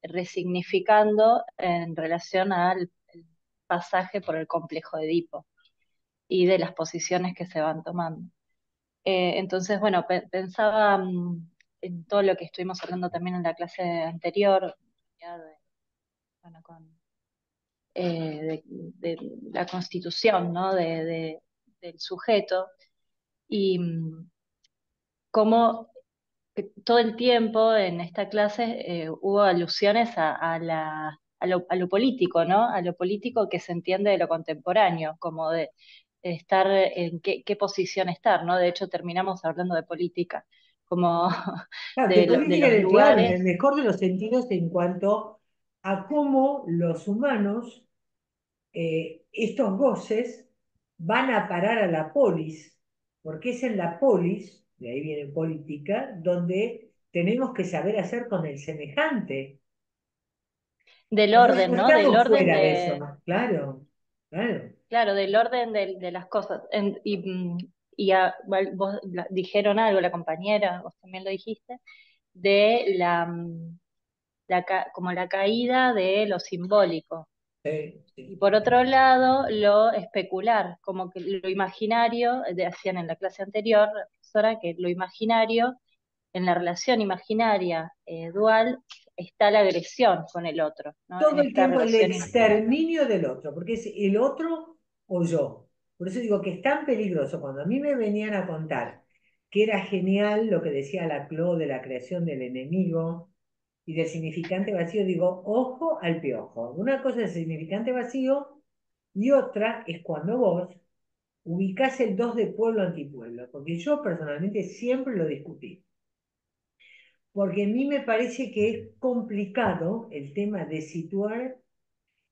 resignificando en relación al el pasaje por el complejo de Edipo y de las posiciones que se van tomando. Entonces, bueno, pensaba en todo lo que estuvimos hablando también en la clase anterior, ya bueno, de la constitución, ¿no? Del sujeto y cómo todo el tiempo en esta clase hubo alusiones a lo político, ¿no? A lo político que se entiende de lo contemporáneo, como de estar en qué posición estar, ¿no? De hecho, terminamos hablando de política, como claro, de de política, los claro, en el lugares. mejor de los sentidos en cuanto a cómo los humanos, estos goces, van a parar a la polis, porque es en la polis, de ahí viene política, donde tenemos que saber hacer con el semejante. Del Nosotros orden, no ¿no? Del estamos orden fuera de eso, de, ¿no? Claro, claro. claro, del orden de las cosas. Vos dijeron algo, la compañera, vos también lo dijiste, de como la caída de lo simbólico. Sí, Y sí. por otro lado, lo especular, como que lo imaginario, decían en la clase anterior, la profesora, que lo imaginario, en la relación imaginaria dual, está la agresión con el otro, ¿no? En Todo el esta tiempo el relación imaginaria. exterminio del otro, porque es el otro o yo. Por eso digo que es tan peligroso. Cuando a mí me venían a contar que era genial lo que decía Laclau de la creación del enemigo y del significante vacío, digo, ojo al piojo. Una cosa es el significante vacío y otra es cuando vos ubicás el dos de pueblo-antipueblo, porque yo personalmente siempre lo discutí. Porque a mí me parece que es complicado el tema de situar,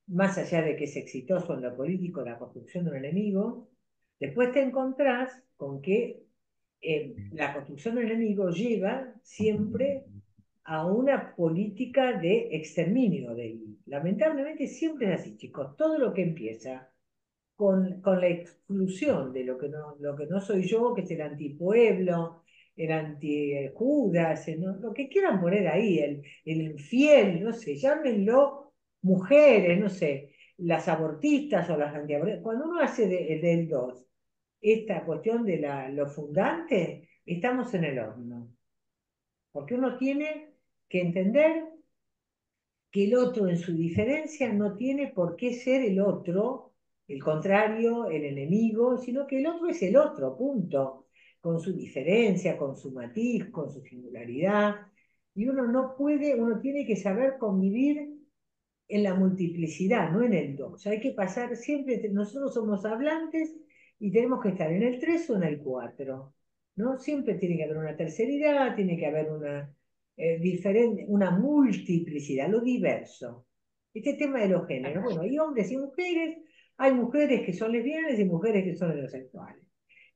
más allá de que es exitoso en lo político la construcción de un enemigo, después te encontrás con que la construcción del enemigo lleva siempre a una política de exterminio de él. Lamentablemente siempre es así, chicos. Todo lo que empieza con la exclusión de lo que no soy yo, que es el antipueblo, el anti-Judas, lo que quieran poner ahí, el infiel, no sé, llámenlo mujeres, no sé, las abortistas o las antiabortistas. Cuando uno hace del dos esta cuestión de lo fundante, estamos en el horno. Porque uno tiene que entender que el otro en su diferencia no tiene por qué ser el otro, el contrario, el enemigo, sino que el otro es el otro, punto, con su diferencia, con su matiz, con su singularidad. Y uno no puede, uno tiene que saber convivir en la multiplicidad, no en el dos. Hay que pasar siempre, nosotros somos hablantes y tenemos que estar en el 3 o en el 4, ¿no? Siempre tiene que haber una terceridad, tiene que haber una multiplicidad, lo diverso. Este tema de los géneros, bueno, hay hombres y mujeres, hay mujeres que son lesbianas y mujeres que son heterosexuales.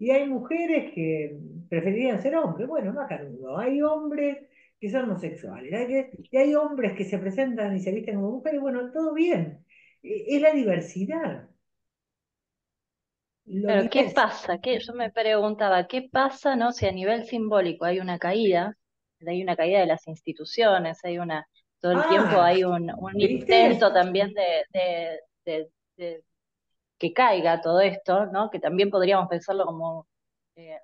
Y hay mujeres que preferirían ser hombres, bueno, más canudo. Hay hombres que son homosexuales. Y hay hombres que se presentan y se visten como mujeres, bueno, todo bien. Es la diversidad. Lo Pero, ¿qué diverso. pasa? Yo me preguntaba, ¿qué pasa, no? Si a nivel simbólico hay una caída, hay una caída de las instituciones, todo el tiempo Ah, hay un ¿viste? intento también de- de que caiga todo esto, ¿no? Que también podríamos pensarlo como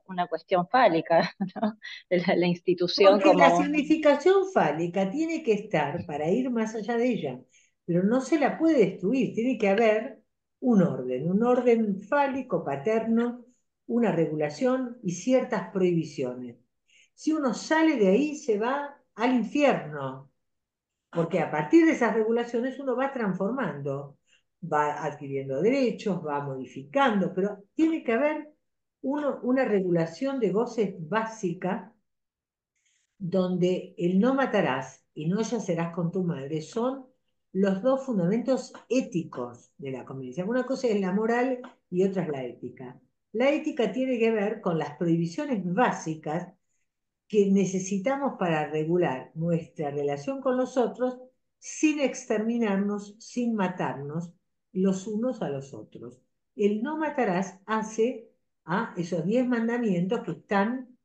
una cuestión fálica, ¿no? La institución Porque la como un... significación fálica tiene que estar para ir más allá de ella, pero no se la puede destruir, tiene que haber un orden fálico, paterno, una regulación y ciertas prohibiciones. Si uno sale de ahí, se va al infierno, porque a partir de esas regulaciones uno va transformando, va adquiriendo derechos, va modificando, pero tiene que haber una regulación de goces básica donde el no matarás y no yacerás con tu madre son los dos fundamentos éticos de la convivencia. Una cosa es la moral y otra es la ética. La ética tiene que ver con las prohibiciones básicas que necesitamos para regular nuestra relación con los otros sin exterminarnos, sin matarnos los unos a los otros. El no matarás hace a esos 10 mandamientos que están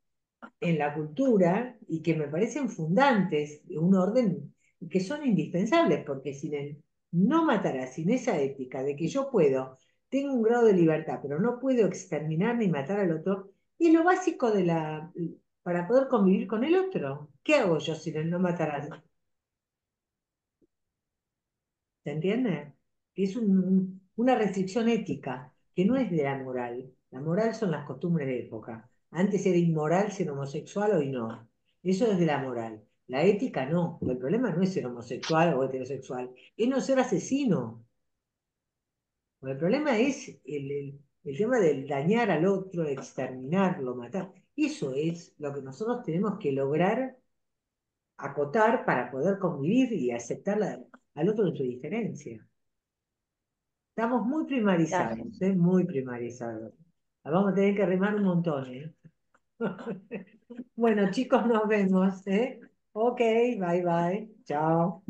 en la cultura y que me parecen fundantes de un orden y que son indispensables, porque sin el no matarás, sin esa ética de que yo puedo, tengo un grado de libertad, pero no puedo exterminar ni matar al otro, y lo básico para poder convivir con el otro. ¿Qué hago yo sin el no matarás? ¿Se entiende? Que es una restricción ética, que no es de la moral. La moral son las costumbres de época. Antes era inmoral ser homosexual, hoy no. Eso es de la moral. La ética no. El problema no es ser homosexual o heterosexual, es no ser asesino. El problema es el tema del dañar al otro, exterminarlo, matar. Eso es lo que nosotros tenemos que lograr acotar para poder convivir y aceptar al otro en su diferencia. Estamos muy Claro. primarizados, ¿eh? Muy primarizados. La vamos a tener que remar un montón, ¿eh? Bueno, chicos, nos vemos, ¿eh? Ok, bye bye. Chao.